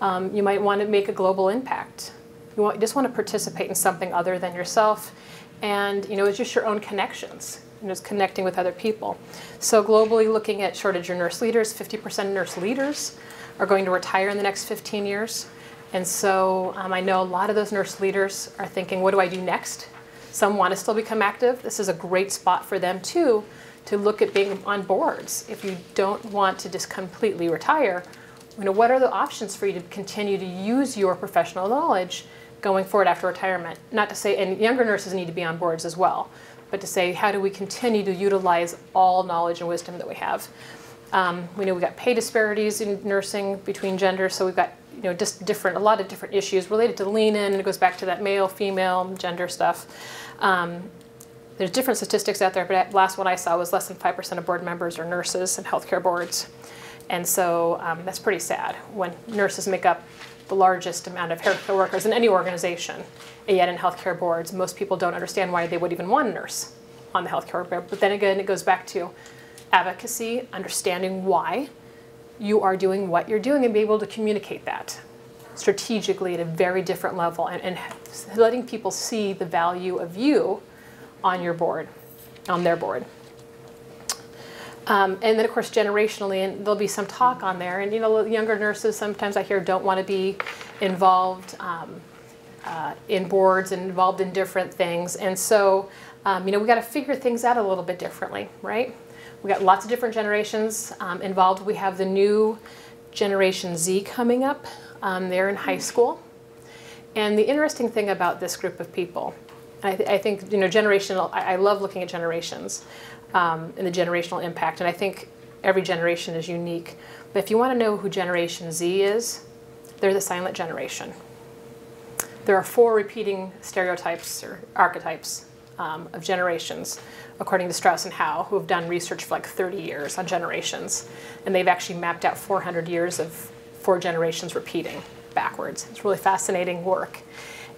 B: You might want to make a global impact. You just want to participate in something other than yourself. And it's just your own connections. It's connecting with other people. So globally, looking at shortage of nurse leaders, 50% of nurse leaders are going to retire in the next 15 years. And so I know a lot of those nurse leaders are thinking, what do I do next? Some want to still become active. This is a great spot for them too, to look at being on boards. If you don't want to just completely retire, what are the options for you to continue to use your professional knowledge going forward after retirement? Not to say, and younger nurses need to be on boards as well, but to say, how do we continue to utilize all knowledge and wisdom that we have? We know we've got pay disparities in nursing between genders, so we've got just a lot of different issues related to lean in, and it goes back to that male, female, gender stuff. There's different statistics out there, but the last one I saw was less than 5% of board members are nurses in healthcare boards. And so that's pretty sad when nurses make up the largest amount of healthcare workers in any organization. And yet in healthcare boards, most people don't understand why they would even want a nurse on the healthcare board. But then again, it goes back to advocacy, understanding why you are doing what you're doing and be able to communicate that strategically at a very different level and letting people see the value of you on your board, on their board. And then of course generationally, and there'll be some talk on there, and younger nurses sometimes I hear don't want to be involved in boards and involved in different things. And so we got to figure things out a little bit differently, right? We got lots of different generations involved. We have the new Generation Z coming up. They're in high school. And the interesting thing about this group of people, I think, generational, I love looking at generations and the generational impact. And I think every generation is unique. But if you want to know who Generation Z is, they're the silent generation. There are 4 repeating stereotypes or archetypes of generations, according to Strauss and Howe, who have done research for like 30 years on generations. And they've actually mapped out 400 years of 4 generations repeating backwards. It's really fascinating work.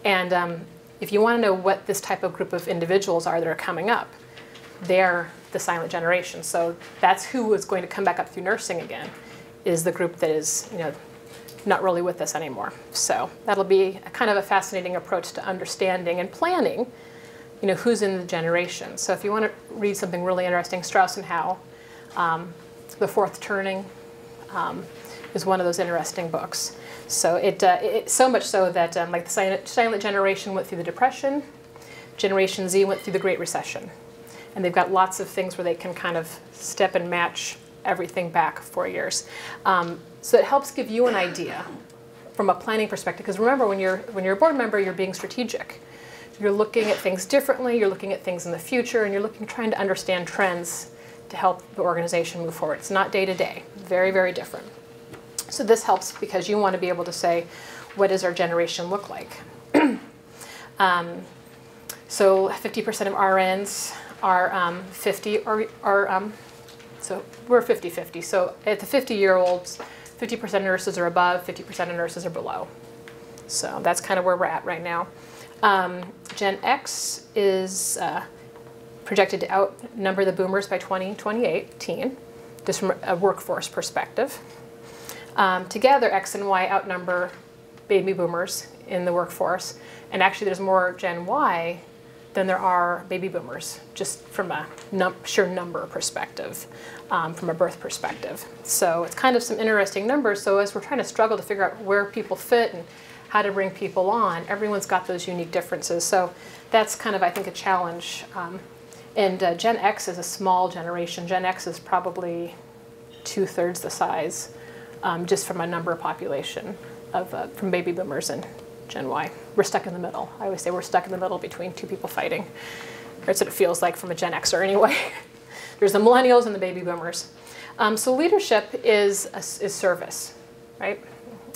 B: And if you want to know what this type of group of individuals are that are coming up, they're the silent generation. So that's who is going to come back up through nursing again, is the group that is, not really with us anymore. So that'll be a kind of a fascinating approach to understanding and planning, who's in the generation. So if you want to read something really interesting, Strauss and Howe, The Fourth Turning is one of those interesting books. So it so much so that like the silent generation went through the Depression, Generation Z went through the Great Recession. And they've got lots of things where they can kind of step and match everything back 4 years. So it helps give you an idea from a planning perspective. Because remember, when you're a board member, you're being strategic. You're looking at things differently. You're looking at things in the future, and you're trying to understand trends to help the organization move forward. It's not day to day. Very, very different. So this helps because you want to be able to say, what does our generation look like? So 50% of RNs are 50 so we're 50-50. So at the 50-year-olds, 50% of nurses are above, 50% of nurses are below. So that's kind of where we're at right now. Gen X is projected to outnumber the boomers by 2018, just from a workforce perspective. Together, X and Y outnumber baby boomers in the workforce. And actually, there's more Gen Y than there are baby boomers, just from a sheer number perspective, from a birth perspective. So it's kind of some interesting numbers. So as we're trying to struggle to figure out where people fit and how to bring people on, everyone's got those unique differences. So that's kind of, I think, a challenge. And Gen X is a small generation. Gen X is probably 2/3 the size, just from a number of population of from baby boomers and Gen Y. We're stuck in the middle. I always say we're stuck in the middle between two people fighting. That's what it feels like from a Gen Xer anyway. There's the millennials and the baby boomers. So leadership is service, right?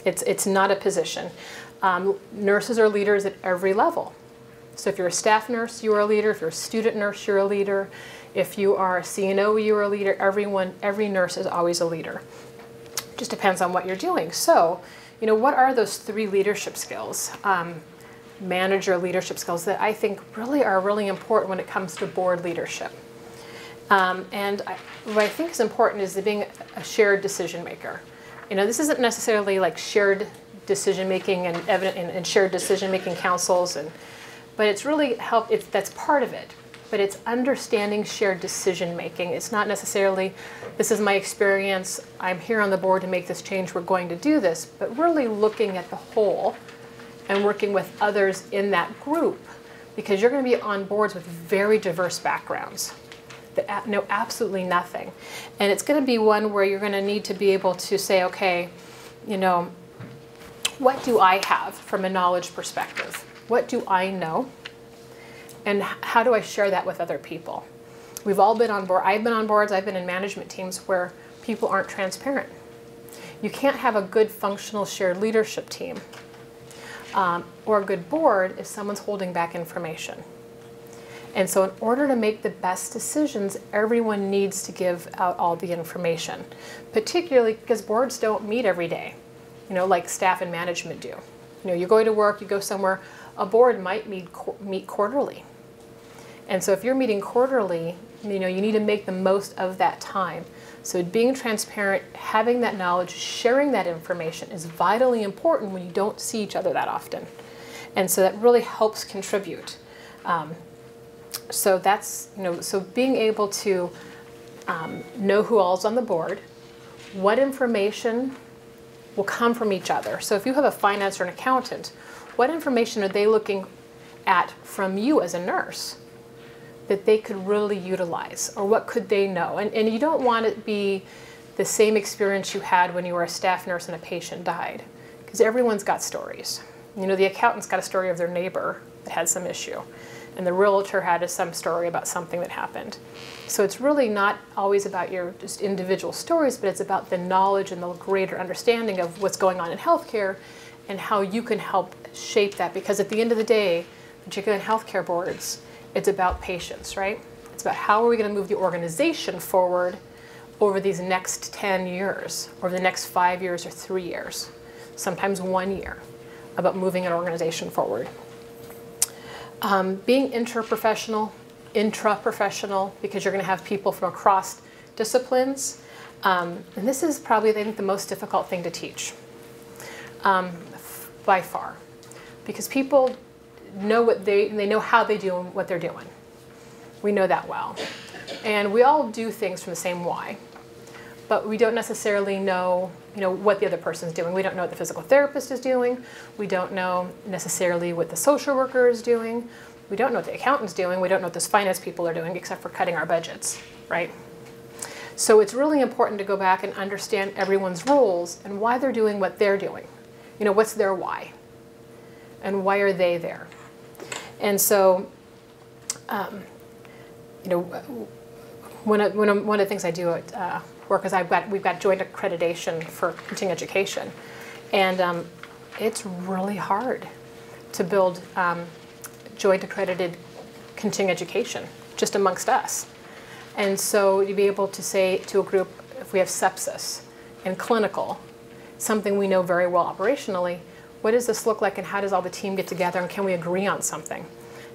B: It's not a position. Nurses are leaders at every level. So if you're a staff nurse, you are a leader. If you're a student nurse, you're a leader. If you are a CNO, you're a leader. Every nurse is always a leader. Just depends on what you're doing. So, what are those 3 leadership skills, manager leadership skills that I think are really important when it comes to board leadership? What I think is important is being a shared decision maker. This isn't necessarily like shared decision making and shared decision making councils, but it's really that's part of it. But it's understanding shared decision making. It's not necessarily, this is my experience, I'm here on the board to make this change, we're going to do this, but really looking at the whole and working with others in that group, because you're going to be on boards with very diverse backgrounds that know absolutely nothing. And it's going to be one where you're going to need to be able to say, okay, what do I have from a knowledge perspective? What do I know? And how do I share that with other people? We've all been on board. I've been on boards. I've been in management teams where people aren't transparent. You can't have a good functional shared leadership team or a good board if someone's holding back information. And so in order to make the best decisions, everyone needs to give out all the information, particularly because boards don't meet every day, like staff and management do. You go to work, you go somewhere, a board might meet quarterly. And so if you're meeting quarterly, you need to make the most of that time. So being transparent, having that knowledge, sharing that information is vitally important when you don't see each other that often. And so that really helps contribute. So that's, so being able to know who all's on the board, what information will come from each other. So if you have a finance or an accountant, what information are they looking at from you as a nurse that they could really utilize, or what could they know? And you don't want it to be the same experience you had when you were a staff nurse and a patient died, because everyone's got stories. The accountant's got a story of their neighbor that had some issue, and the realtor had some story about something that happened. So it's really not always about your just individual stories, but it's about the knowledge and the greater understanding of what's going on in healthcare and how you can help shape that. Because at the end of the day, particularly in healthcare boards, it's about patients, right? It's about how are we going to move the organization forward over these next 10 years, or the next 5 years or 3 years, sometimes 1 year, about moving an organization forward. Being intraprofessional, because you're going to have people from across disciplines. And this is probably, I think, the most difficult thing to teach, by far, because people know they know how they do what they're doing. We know that well. And we all do things from the same why, but we don't necessarily know, what the other person's doing. We don't know what the physical therapist is doing. We don't know necessarily what the social worker is doing. We don't know what the accountant's doing. We don't know what those finance people are doing, except for cutting our budgets, right? So it's really important to go back and understand everyone's roles and why they're doing what they're doing. What's their why? And why are they there? And so, one of the things I do at work is we've got joint accreditation for continuing education, and it's really hard to build joint accredited continuing education just amongst us. And so you'd be able to say to a group, if we have sepsis and clinical, something we know very well operationally, what does this look like and how does all the team get together and can we agree on something?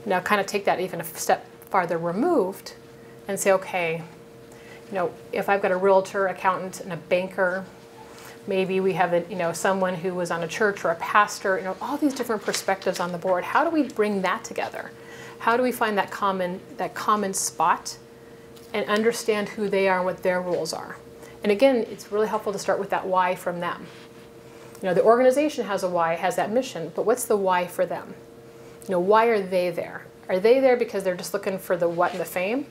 B: Now kind of take that even a step farther removed and say, okay, if I've got a realtor, accountant, and a banker, maybe we have someone who was on a church or a pastor, all these different perspectives on the board. How do we bring that together? How do we find that common spot and understand who they are and what their roles are? And again, it's really helpful to start with that why from them. The organization has a why, has that mission, but what's the why for them? Why are they there? Are they there because they're just looking for the what and the fame?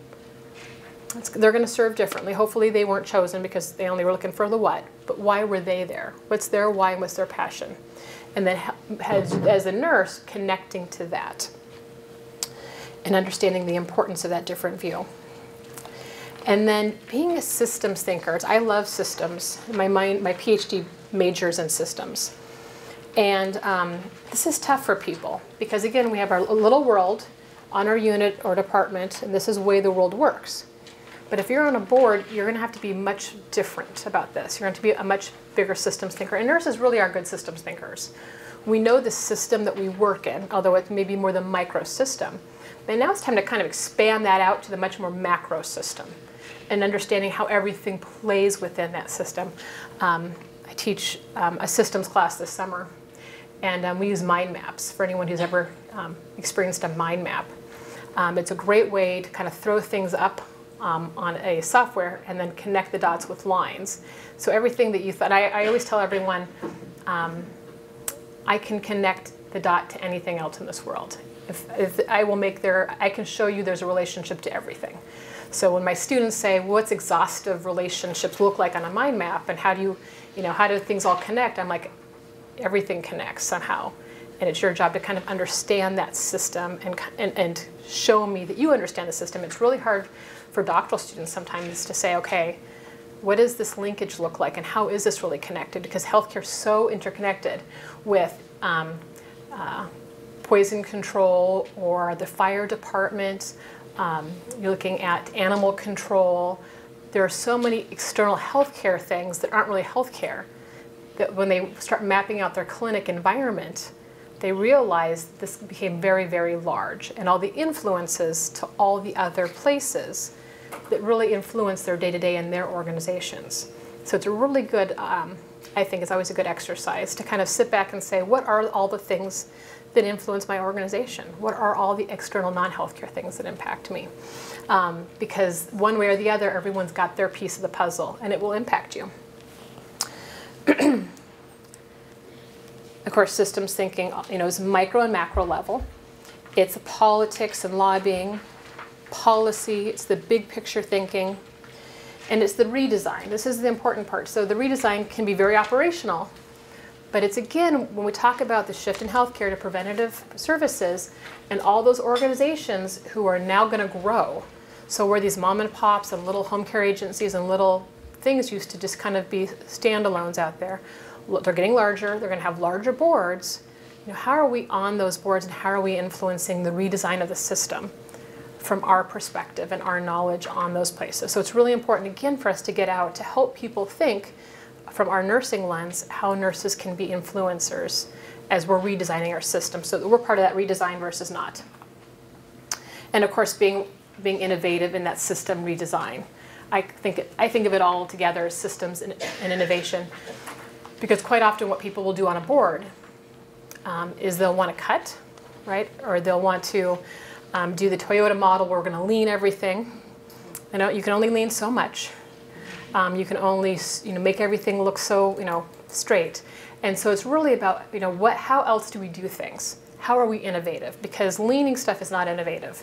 B: They're going to serve differently. Hopefully they weren't chosen because they only were looking for the what, but why were they there? What's their why and what's their passion? and then as a nurse, connecting to that and understanding the importance of that different view. And then being a systems thinker. I love systems. My PhD majors in systems. And this is tough for people because, again, we have our little world on our unit or department, and this is the way the world works. But if you're on a board, you're going to have to be much different about this. You're going to be a much bigger systems thinker. And nurses really are good systems thinkers. We know the system that we work in, although it may be more the micro system. But now it's time to kind of expand that out to the much more macro system and understanding how everything plays within that system. I teach a systems class this summer, and we use mind maps for anyone who's ever experienced a mind map. It's a great way to kind of throw things up on a software and then connect the dots with lines. So everything that you thought, I always tell everyone, I can connect the dot to anything else in this world. If I can show you there's a relationship to everything. So when my students say, well, what's exhaustive relationships look like on a mind map, and how do how do things all connect? I'm like, everything connects somehow. And it's your job to kind of understand that system and show me that you understand the system. It's really hard for doctoral students sometimes to say, okay, what does this linkage look like and how is this really connected? Because healthcare is so interconnected with poison control or the fire department. You're looking at animal control. There are so many external healthcare things that aren't really healthcare that when they start mapping out their clinic environment, they realize this became very, very large, and all the influences to all the other places that really influence their day-to-day in their organizations. So it's a really good, I think it's always a good exercise to kind of sit back and say, what are all the things that influence my organization? What are all the external non-healthcare things that impact me? Because one way or the other, everyone's got their piece of the puzzle, and it will impact you. Of course, systems thinking, is micro and macro level. It's politics and lobbying, policy. It's the big picture thinking, and it's the redesign. This is the important part. So the redesign can be very operational, but it's, again, when we talk about the shift in healthcare to preventative services and all those organizations who are now going to grow. So where these mom and pops and little home care agencies and little things used to just kind of be standalones out there, they're getting larger, they're going to have larger boards. How are we on those boards, and how are we influencing the redesign of the system from our perspective and our knowledge on those places? So it's really important, again, for us to get out to help people think from our nursing lens how nurses can be influencers as we're redesigning our system, so that we're part of that redesign versus not. And of course, being innovative in that system redesign. I think of it all together as systems and innovation. Because quite often what people will do on a board is they'll want to cut, right? Or they'll want to do the Toyota model where we're going to lean everything. You can only lean so much. You can only make everything look so straight. And so it's really about how else do we do things? How are we innovative? Because leaning stuff is not innovative.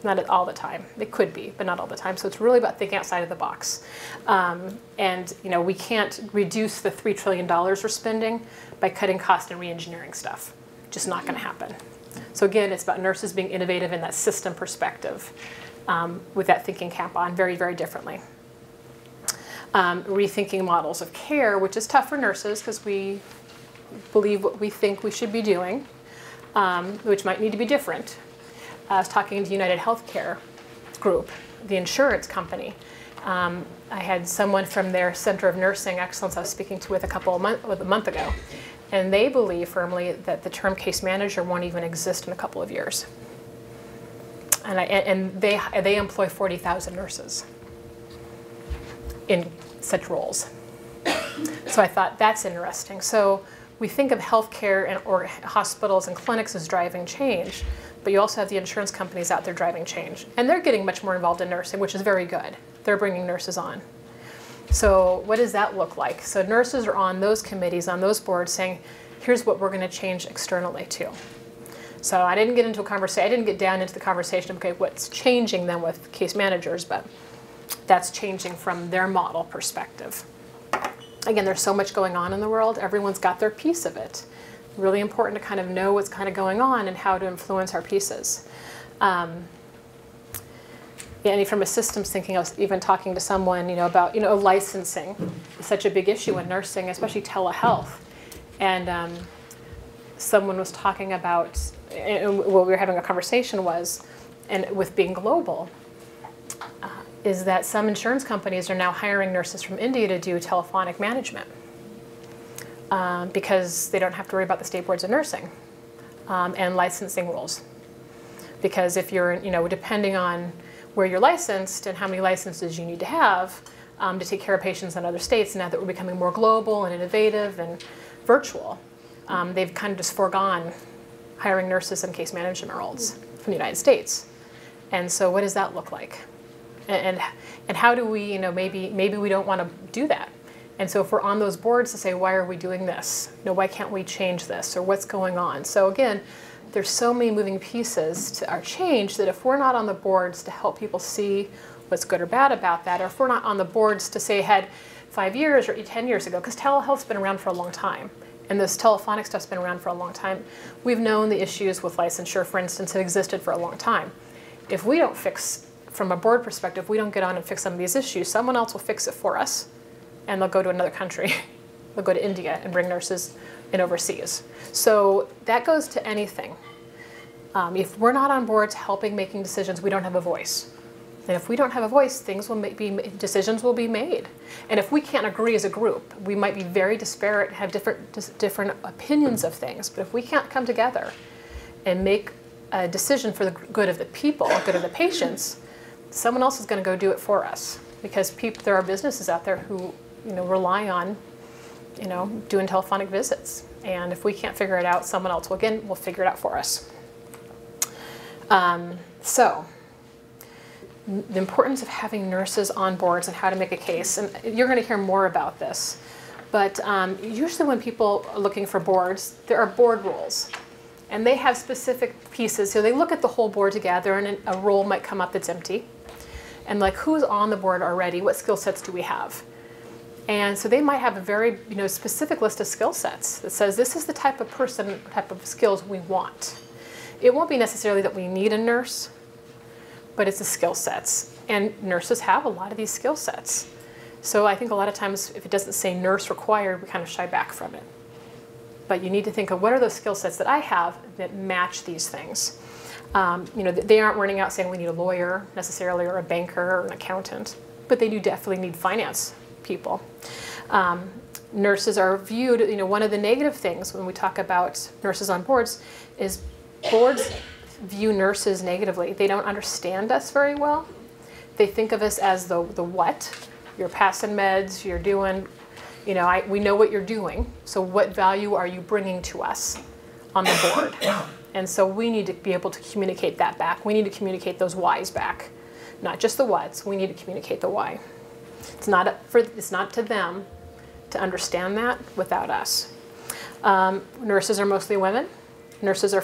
B: Not all the time. It could be, but not all the time. So it's really about thinking outside of the box. And we can't reduce the $3 trillion we're spending by cutting cost and re-engineering stuff. Just not going to happen. So again, it's about nurses being innovative in that system perspective with that thinking cap on very, very differently. Rethinking models of care, which is tough for nurses because we believe what we think we should be doing, which might need to be different. I was talking to United Healthcare Group, the insurance company. I had someone from their Center of Nursing Excellence I was speaking to with a month ago, and they believe firmly that the term case manager won't even exist in a couple of years. And they employ 40,000 nurses in such roles. So I thought that's interesting. So we think of healthcare or hospitals and clinics as driving change. But you also have the insurance companies out there driving change. And they're getting much more involved in nursing, which is very good. They're bringing nurses on. So what does that look like? So nurses are on those committees, on those boards, saying, here's what we're going to change externally too. So I didn't get into a conversation. I didn't get down into the conversation of, okay, what's changing then with case managers, but that's changing from their model perspective. Again, there's so much going on in the world. Everyone's got their piece of it. Really important to kind of know what's kind of going on and how to influence our pieces. Yeah, and from a systems thinking, I was even talking to someone, about, licensing is such a big issue in nursing, especially telehealth. And someone was talking about, and what we were having a conversation was, and with being global, is that some insurance companies are now hiring nurses from India to do telephonic management because they don't have to worry about the state boards of nursing and licensing rules. Because if you're, depending on where you're licensed and how many licenses you need to have to take care of patients in other states, now that we're becoming more global and innovative and virtual, they've kind of just foregone hiring nurses in case management roles from the United States. And so what does that look like? And how do we, maybe we don't want to do that. And so if we're on those boards to say, why are we doing this? Why can't we change this? Or what's going on? So again, there's so many moving pieces to our change that if we're not on the boards to help people see what's good or bad about that, or if we're not on the boards to say ahead 5 years or 10 years ago, because telehealth's been around for a long time, and this telephonic stuff's been around for a long time. We've known the issues with licensure, for instance, have existed for a long time. If we don't fix, from a board perspective, we don't get on and fix some of these issues, someone else will fix it for us, and they'll go to another country. They'll go to India and bring nurses in overseas. So that goes to anything. If we're not on boards helping making decisions, we don't have a voice. And if we don't have a voice, decisions will be made. And if we can't agree as a group, we might be very disparate, have different opinions of things. But if we can't come together and make a decision for the good of the people, good of the patients, someone else is going to go do it for us. Because there are businesses out there who, rely on, doing telephonic visits. And if we can't figure it out, someone else will figure it out for us. So the importance of having nurses on boards and how to make a case, and you're going to hear more about this, but usually when people are looking for boards, there are board rules, and they have specific pieces. So they look at the whole board together, and a role might come up that's empty, and like, who's on the board already? What skill sets do we have? And so they might have a very specific list of skill sets that says this is the type of person, type of skills we want. It won't be necessarily that we need a nurse, but it's the skill sets. And nurses have a lot of these skill sets. So I think a lot of times if it doesn't say nurse required, we kind of shy back from it. But you need to think of what are those skill sets that I have that match these things. They aren't running out saying we need a lawyer necessarily, or a banker or an accountant, but they do definitely need finance people. Nurses are viewed, one of the negative things when we talk about nurses on boards is boards view nurses negatively. They don't understand us very well. They think of us as the what. You're passing meds, you're doing, we know what you're doing, so what value are you bringing to us on the board? And so we need to be able to communicate that back. We need to communicate those whys back. Not just the whats, we need to communicate the why. It's not to them to understand that without us. Nurses are mostly women. Nurses are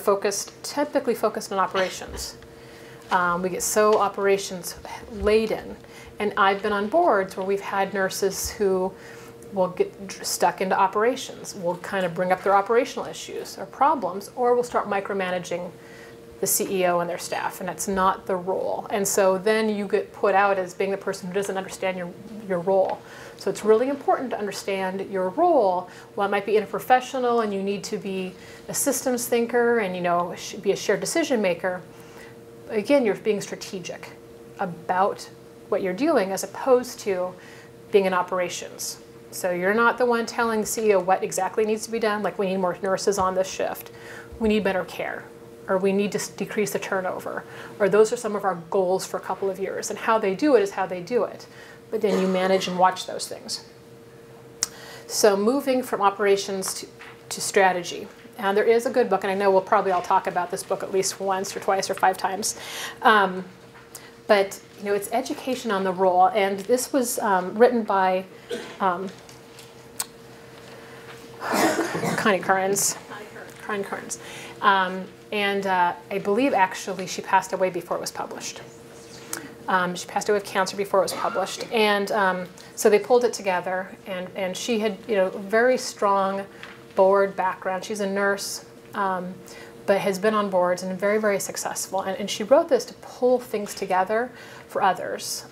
B: typically focused on operations. We get so operations laden. And I've been on boards where we've had nurses who will get stuck into operations. We'll kind of bring up their operational issues or problems, or we'll start micromanaging the CEO and their staff, and that's not the role. And so then you get put out as being the person who doesn't understand your role. So it's really important to understand your role. While it might be interprofessional and you need to be a systems thinker and be a shared decision maker, again, you're being strategic about what you're doing as opposed to being in operations. So you're not the one telling the CEO what exactly needs to be done, like we need more nurses on this shift, we need better care, or we need to decrease the turnover, or those are some of our goals for a couple of years, and how they do it is how they do it. But then you manage and watch those things. So moving from operations to strategy. And there is a good book, and I know we'll probably all talk about this book at least once or twice or 5 times. But it's education on the role, and this was written by Connie Kearns. And I believe actually she passed away before it was published. She passed away of cancer before it was published. And so they pulled it together, and she had very strong board background. She's a nurse, but has been on boards and very, very successful. And she wrote this to pull things together for others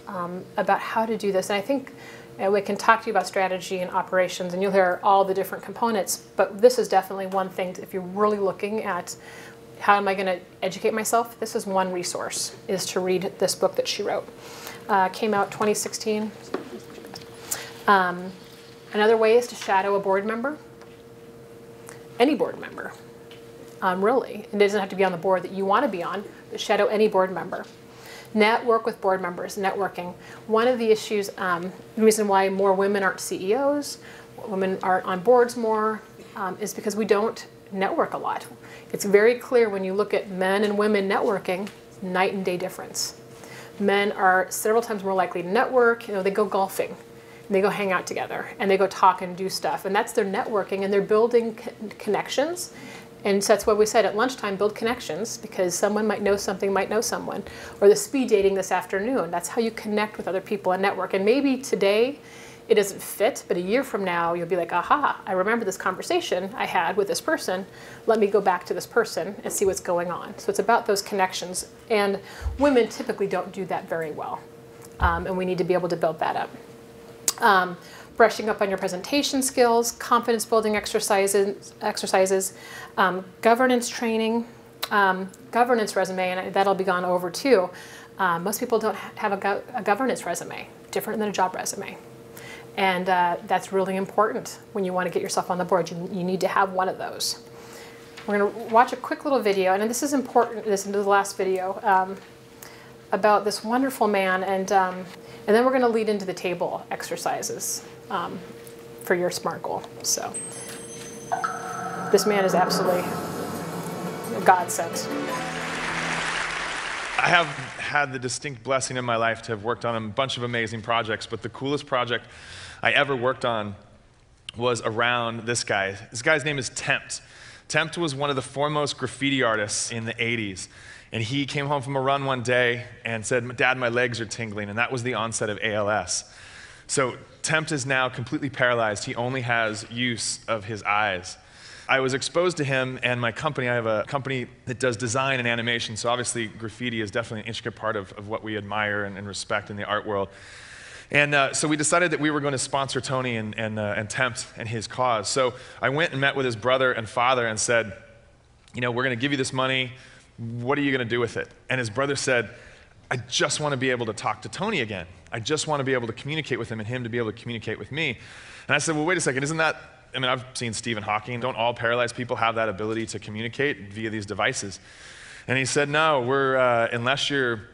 B: about how to do this. And I think we can talk to you about strategy and operations, and you'll hear all the different components, but this is definitely one thing, if you're really looking at how am I going to educate myself, this is one resource, is to read this book that she wrote. Came out 2016. Another way is to shadow a board member, any board member, really. It doesn't have to be on the board that you want to be on, but shadow any board member. Network with board members, networking. One of the issues, the reason why more women aren't CEOs, women aren't on boards more, is because we don't network a lot. It's very clear when you look at men and women networking, night and day difference. Men are several times more likely to network. They go golfing, and they go hang out together, and they go talk and do stuff, and that's their networking, and they're building connections. And so that's why we said at lunchtime, build connections, because someone might know something, might know someone. Or the speed dating this afternoon, that's how you connect with other people and network. And maybe today it doesn't fit, but a year from now you'll be like, aha, I remember this conversation I had with this person. Let me go back to this person and see what's going on. So it's about those connections. And women typically don't do that very well. And we need to be able to build that up. Brushing up on your presentation skills, confidence building exercises, governance training, governance resume, and that'll be gone over too. Most people don't have a governance resume, different than a job resume. And that's really important when you want to get yourself on the board. You need to have one of those. We're going to watch a quick little video, and this is important, this is the last video, about this wonderful man, and then we're going to lead into the table exercises for your SMART goal. So this man is absolutely a godsend.
C: I have had the distinct blessing in my life to have worked on a bunch of amazing projects, but the coolest project I ever worked on was around this guy. This guy's name is Tempt. Tempt was one of the foremost graffiti artists in the 80s. And he came home from a run one day and said, "Dad, my legs are tingling." And that was the onset of ALS. So Tempt is now completely paralyzed. He only has use of his eyes. I was exposed to him and my company. I have a company that does design and animation, so obviously graffiti is definitely an intricate part of what we admire and respect in the art world. And so we decided that we were going to sponsor Tony and Tempt and his cause. So I went and met with his brother and father and said, we're going to give you this money. What are you going to do with it? And his brother said, I just want to be able to talk to Tony again. I just want to be able to communicate with him and him to be able to communicate with me. And I said, well, wait a second, isn't that, I've seen Stephen Hawking. Don't all paralyzed people have that ability to communicate via these devices? And he said, no, unless you're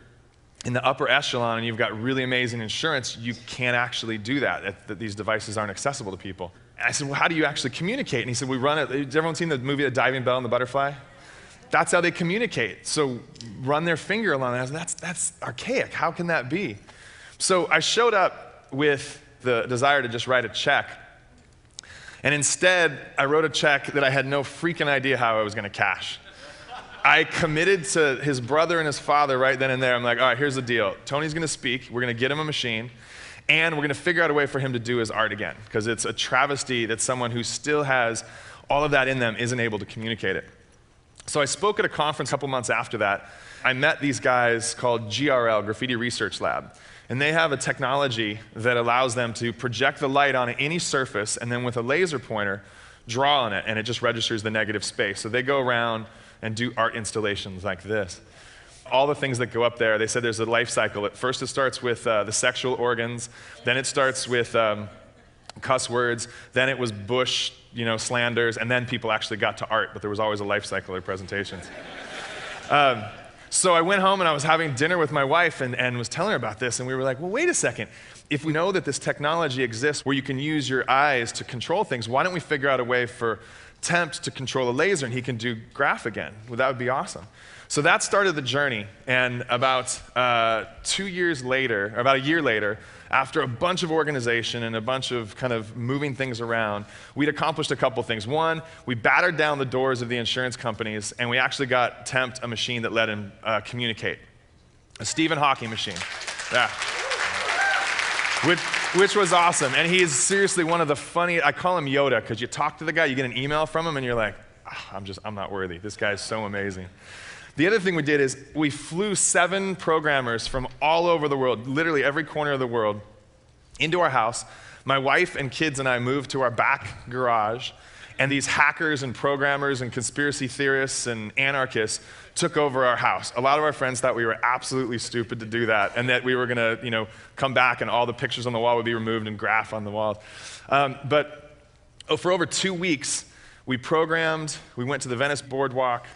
C: in the upper echelon and you've got really amazing insurance, you can't actually do that. That these devices aren't accessible to people. And I said, well, how do you actually communicate? And he said, we run it. Has everyone seen the movie The Diving Bell and the Butterfly? That's how they communicate. So run their finger along that. That's archaic. How can that be? So I showed up with the desire to just write a check. And instead, I wrote a check that I had no freaking idea how I was going to cash. I committed to his brother and his father right then and there. I'm like, all right, here's the deal. Tony's going to speak. We're going to get him a machine. And we're going to figure out a way for him to do his art again. Because it's a travesty that someone who still has all of that in them isn't able to communicate it. So I spoke at a conference a couple months after that. I met these guys called GRL, Graffiti Research Lab. And they have a technology that allows them to project the light on any surface and then with a laser pointer, draw on it, and it just registers the negative space. So they go around and do art installations like this. All the things that go up there, they said there's a life cycle. At first it starts with the sexual organs, then it starts with cuss words, then it was Bush, slanders, and then people actually got to art, but there was always a life cycle of presentations. So I went home and I was having dinner with my wife and was telling her about this, and we were like, well, wait a second. If we know that this technology exists where you can use your eyes to control things, why don't we figure out a way for Tempt to control a laser and he can do graph again? Well, that would be awesome. So that started the journey, and about 2 years later, or about a year later, after a bunch of organization and a bunch of kind of moving things around, we'd accomplished a couple things. One, we battered down the doors of the insurance companies, and we actually got Tempt a machine that let him communicate. A Stephen Hawking machine. Yeah. which was awesome. And he's seriously one of the funny, I call him Yoda, because you talk to the guy, you get an email from him, and you're like, I'm not worthy. This guy's so amazing. The other thing we did is we flew 7 programmers from all over the world, literally every corner of the world, into our house. My wife and kids and I moved to our back garage, and these hackers and programmers and conspiracy theorists and anarchists took over our house. A lot of our friends thought we were absolutely stupid to do that, and that we were going to, come back and all the pictures on the wall would be removed and graph on the walls. But for over 2 weeks, we programmed, we went to the Venice boardwalk,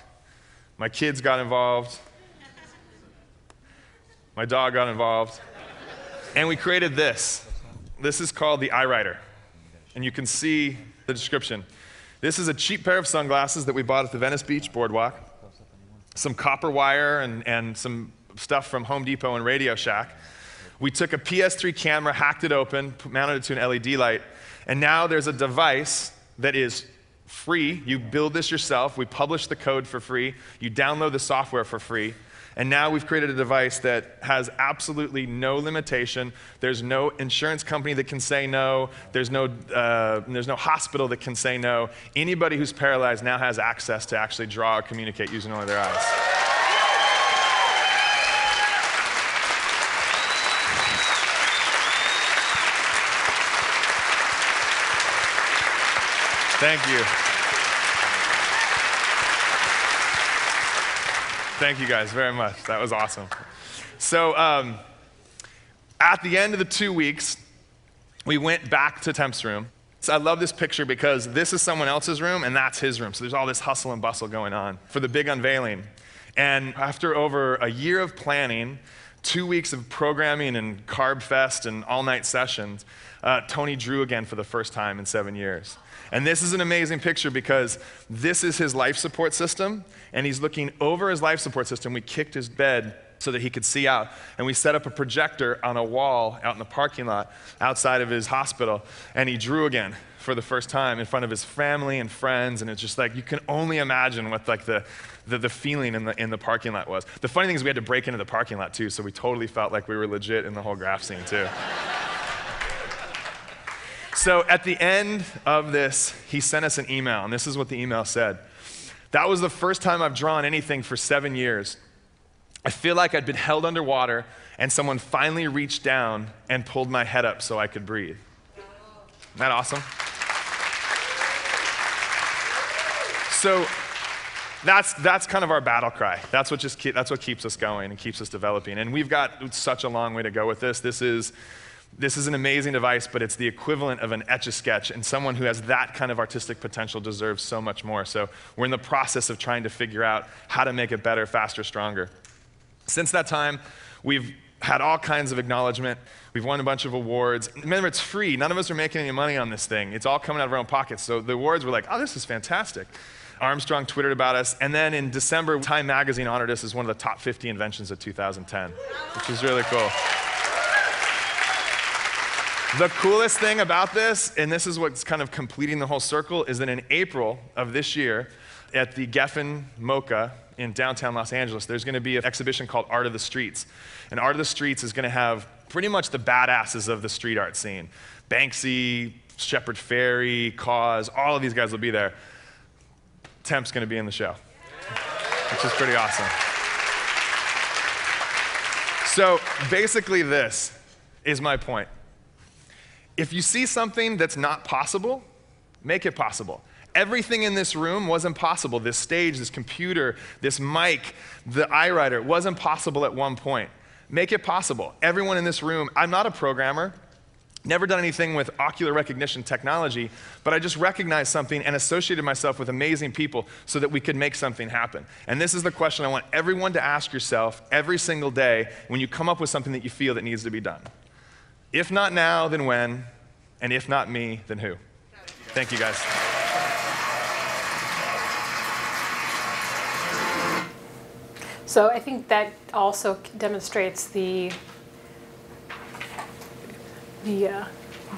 C: my kids got involved, my dog got involved, and we created this. This is called the iWriter, and you can see the description. This is a cheap pair of sunglasses that we bought at the Venice Beach boardwalk, some copper wire and some stuff from Home Depot and Radio Shack. We took a PS3 camera, hacked it open, mounted it to an LED light, and now there's a device that is free. You build this yourself. We publish the code for free. You download the software for free. And now we've created a device that has absolutely no limitation. There's no insurance company that can say no. There's no hospital that can say no. Anybody who's paralyzed now has access to actually draw or communicate using only their eyes. Thank you. Thank you guys very much. That was awesome. So at the end of the 2 weeks, we went back to Temp's room. So I love this picture because this is someone else's room and that's his room. So there's all this hustle and bustle going on for the big unveiling. And after over a year of planning, 2 weeks of programming and Carb Fest and all-night sessions, Tony drew again for the first time in 7 years. And this is an amazing picture because this is his life support system, and he's looking over his life support system. We kicked his bed so that he could see out, and we set up a projector on a wall out in the parking lot outside of his hospital, and he drew again for the first time in front of his family and friends, and it's just like, you can only imagine what like the feeling in the parking lot was. The funny thing is we had to break into the parking lot too, so we totally felt like we were legit in the whole graph scene too. So at the end of this, he sent us an email, and this is what the email said. That was the first time I've drawn anything for 7 years. I feel like I'd been held underwater, and someone finally reached down and pulled my head up so I could breathe. Isn't that awesome? So that's kind of our battle cry. That's what keeps us going and keeps us developing. And we've got such a long way to go with this. This is an amazing device, but it's the equivalent of an Etch-a-Sketch, and someone who has that kind of artistic potential deserves so much more. So we're in the process of trying to figure out how to make it better, faster, stronger. Since that time, we've had all kinds of acknowledgement. We've won a bunch of awards. Remember, it's free. None of us are making any money on this thing. It's all coming out of our own pockets. So the awards were like, oh, this is fantastic. Armstrong Twittered about us. And then in December, Time Magazine honored us as one of the top 50 inventions of 2010, which is really cool. The coolest thing about this, and this is what's kind of completing the whole circle, is that in April of this year, at the Geffen MoCA in downtown Los Angeles, there's going to be an exhibition called Art of the Streets. And Art of the Streets is going to have pretty much the badasses of the street art scene. Banksy, Shepard Fairey, Cause, all of these guys will be there. Temp's going to be in the show, which is pretty awesome. So basically this is my point. If you see something that's not possible, make it possible. Everything in this room wasn't possible. This stage, this computer, this mic, the iWriter, it wasn't possible at one point. Make it possible. Everyone in this room, I'm not a programmer, never done anything with ocular recognition technology, but I just recognized something and associated myself with amazing people so that we could make something happen. And this is the question I want everyone to ask yourself every single day when you come up with something that you feel that needs to be done. If not now, then when? And if not me, then who? Thank you, guys.
B: So I think that also demonstrates the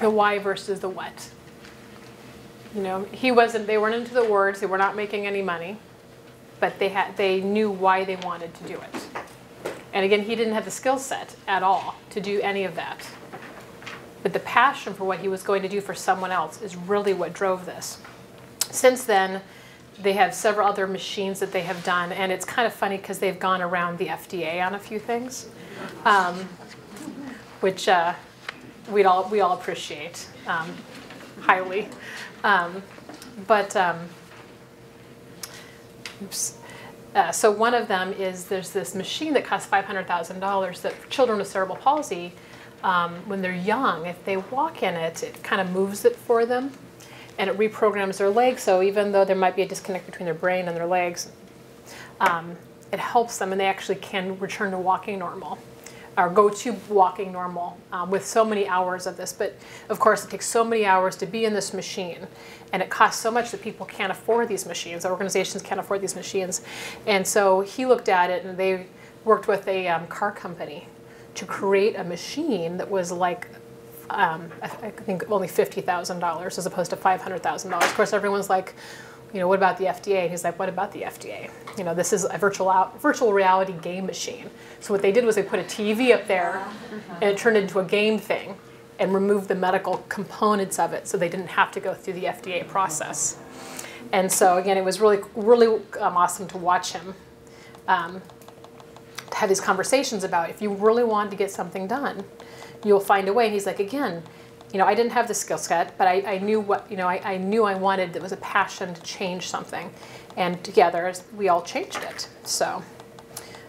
B: why versus the what. You know, they weren't into the words, they were not making any money, but they knew why they wanted to do it. And again, he didn't have the skill set at all to do any of that. But the passion for what he was going to do for someone else is really what drove this. Since then, they have several other machines that they have done, and it's kind of funny because they've gone around the FDA on a few things, which we all appreciate highly. So one of them is there's this machine that costs $500,000 that for children with cerebral palsy, when they're young, if they walk in it, it kind of moves it for them, and it reprograms their legs. So even though there might be a disconnect between their brain and their legs, it helps them, and they actually can return to walking normal, or go to walking normal with so many hours of this. But of course, it takes so many hours to be in this machine, and it costs so much that people can't afford these machines. Organizations can't afford these machines. And so he looked at it, and they worked with a car company to create a machine that was like, I think only $50,000 as opposed to $500,000. Of course, everyone's like, you know, what about the FDA? And he's like, what about the FDA? You know, this is a virtual reality game machine. So what they did was they put a TV up there, and it turned into a game thing, and removed the medical components of it, so they didn't have to go through the FDA process. And so again, it was really, really awesome to watch him to have these conversations about, if you really want to get something done, you'll find a way. And he's like, again, you know, I didn't have the skill set, but I knew what, you know, I knew I wanted, there was a passion to change something. And together, we all changed it. So,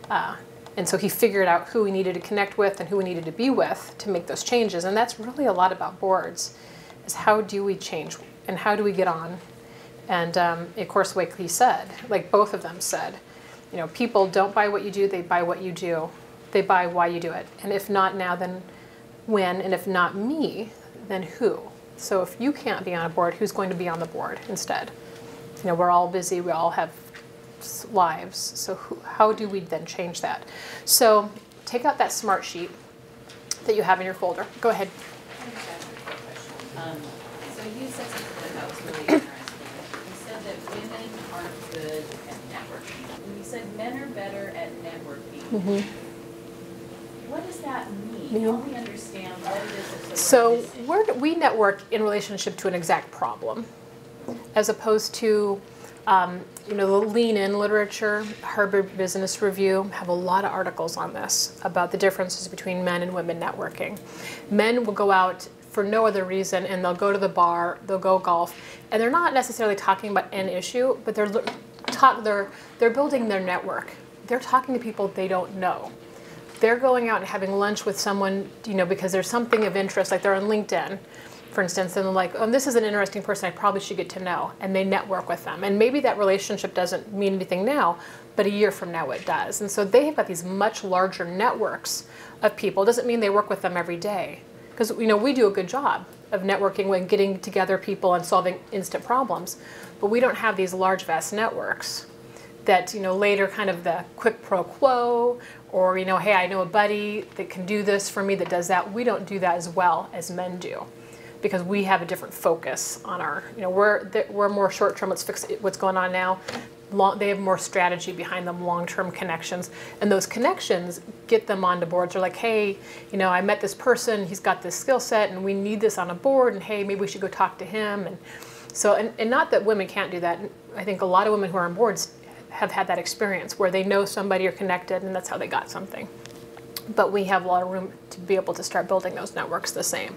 B: and so he figured out who we needed to connect with and who we needed to be with to make those changes. And that's really a lot about boards, is how do we change and how do we get on? And of course, like he said, like both of them said, you know, people don't buy what you do, they buy what you do. They buy why you do it. And if not now, then when? And if not me, then who? So if you can't be on a board, who's going to be on the board instead? You know, we're all busy, we all have lives, so how do we then change that? So take out that smart sheet that you have in your folder. Go ahead.
D: So you said something that was really interesting. You said that women aren't good at networking. And you said men are better at networking. Mm-hmm. What does that mean? Help me understand what it is that
B: so we network in relationship to an exact problem, as opposed to you know, the lean-in literature. Harvard Business Review have a lot of articles on this, about the differences between men and women networking. Men will go out for no other reason, and they'll go to the bar, they'll go golf, and they're not necessarily talking about an issue, but they're building their network. They're talking to people they don't know. They're going out and having lunch with someone, you know, because there's something of interest, like they're on LinkedIn, for instance, and they're like, oh, this is an interesting person, I probably should get to know, and they network with them. And maybe that relationship doesn't mean anything now, but a year from now it does. And so they have got these much larger networks of people. It doesn't mean they work with them every day, because, you know, we do a good job of networking when getting together people and solving instant problems, but we don't have these large, vast networks that, you know, later kind of the quick pro quo, or, you know, hey, I know a buddy that can do this for me, that does that. We don't do that as well as men do, because we have a different focus on our, you know, we're more short-term, let's fix what's going on now. They have more strategy behind them, long-term connections. And those connections get them onto boards. They're like, hey, you know, I met this person, he's got this skill set, and we need this on a board, and hey, maybe we should go talk to him. And so, and not that women can't do that. I think a lot of women who are on boards have had that experience where they know somebody or connected, and that's how they got something. But we have a lot of room to be able to start building those networks the same,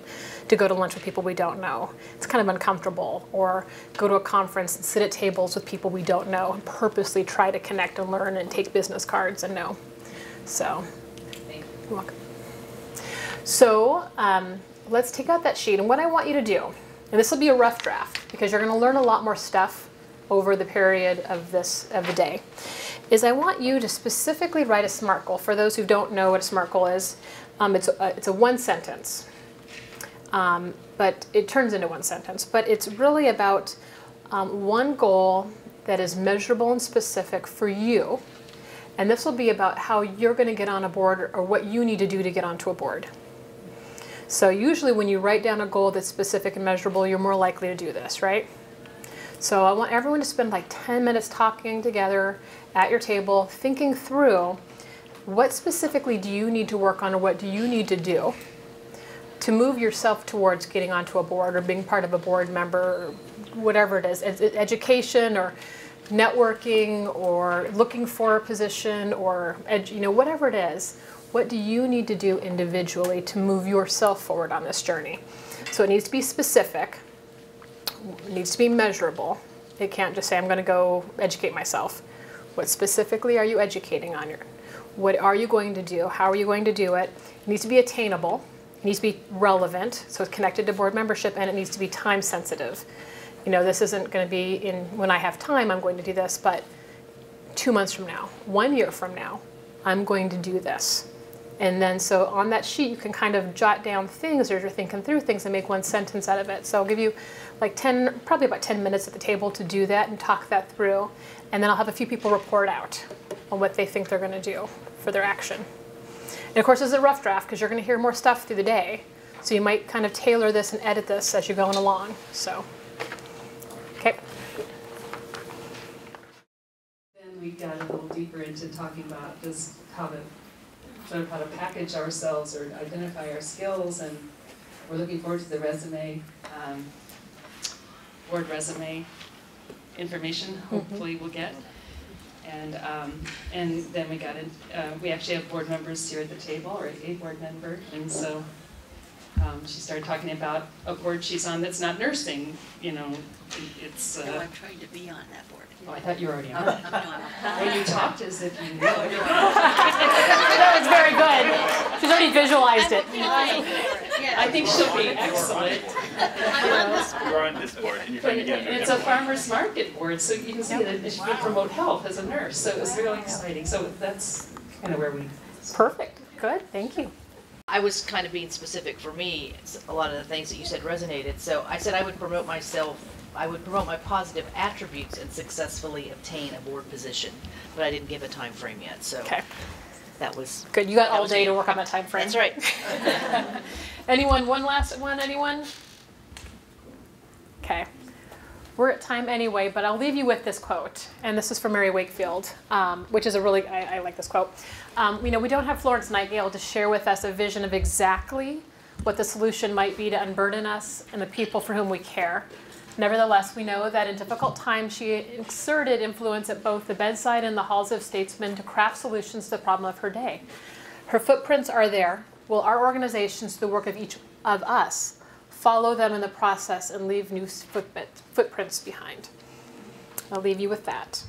B: to go to lunch with people we don't know. It's kind of uncomfortable, or go to a conference and sit at tables with people we don't know and purposely try to connect and learn and take business cards and know. So, you're welcome. So let's take out that sheet, and what I want you to do, and this will be a rough draft because you're going to learn a lot more stuff over the period of the day, is I want you to specifically write a SMART goal. For those who don't know what a SMART goal is, it's a one sentence, but it turns into one sentence. But it's really about one goal that is measurable and specific for you, and this will be about how you're going to get on a board, or what you need to do to get onto a board. So usually when you write down a goal that's specific and measurable, you're more likely to do this, right? So I want everyone to spend like 10 minutes talking together at your table, thinking through what specifically do you need to work on, or what do you need to do to move yourself towards getting onto a board or being part of a board member, or whatever it is, education or networking or looking for a position or whatever it is, what do you need to do individually to move yourself forward on this journey? So it needs to be specific, it needs to be measurable. It can't just say, I'm going to go educate myself. What specifically are you educating on? What are you going to do? How are you going to do it? It needs to be attainable. It needs to be relevant, so it's connected to board membership, and it needs to be time sensitive. This isn't going to be when I have time, I'm going to do this, but 2 months from now, 1 year from now, I'm going to do this. And then so on that sheet, you can kind of jot down things as you're thinking through things and make one sentence out of it. So I'll give you like probably about 10 minutes at the table to do that and talk that through. And then I'll have a few people report out on what they think they're going to do for their action. And of course, this is a rough draft because you're going to hear more stuff through the day. So you might kind of tailor this and edit this as you're going along. So, okay.
E: Then we got a little deeper into talking about just how to package ourselves or identify our skills, and we're looking forward to the resume, board resume information. Hopefully we'll get. And then we got we actually have board members here at the table, or a board member, and so she started talking about a board she's on that's not nursing. It's.
F: No, I'm trying to be on that board.
E: Oh, I thought you were already on.
F: No, I'm
E: Well, you talked as if you knew.
B: That was very good. She's already visualized it.
E: I think she'll be excellent.
G: You're on this board and you're trying to get
E: It's a farmer's market board, so you can see that she can promote health as a nurse. So it was really exciting. So that's kind of where we.
B: Perfect. Good. Thank you.
F: I was kind of being specific for me. A lot of the things that you said resonated. So I said I would promote myself. I would promote my positive attributes and successfully obtain a board position, but I didn't give a time frame yet. So that was
B: good. You got all day to work on that time frame.
F: That's right.
B: Anyone? One last one. Anyone? Okay. We're at time anyway, but I'll leave you with this quote, and this is from Mary Wakefield, which is I like this quote. We don't have Florence Nightingale to share with us a vision of exactly what the solution might be to unburden us and the people for whom we care. Nevertheless, we know that in difficult times she exerted influence at both the bedside and the halls of statesmen to craft solutions to the problem of her day. Her footprints are there. Will our organizations, the work of each of us, follow them in the process and leave new footprints behind? I'll leave you with that.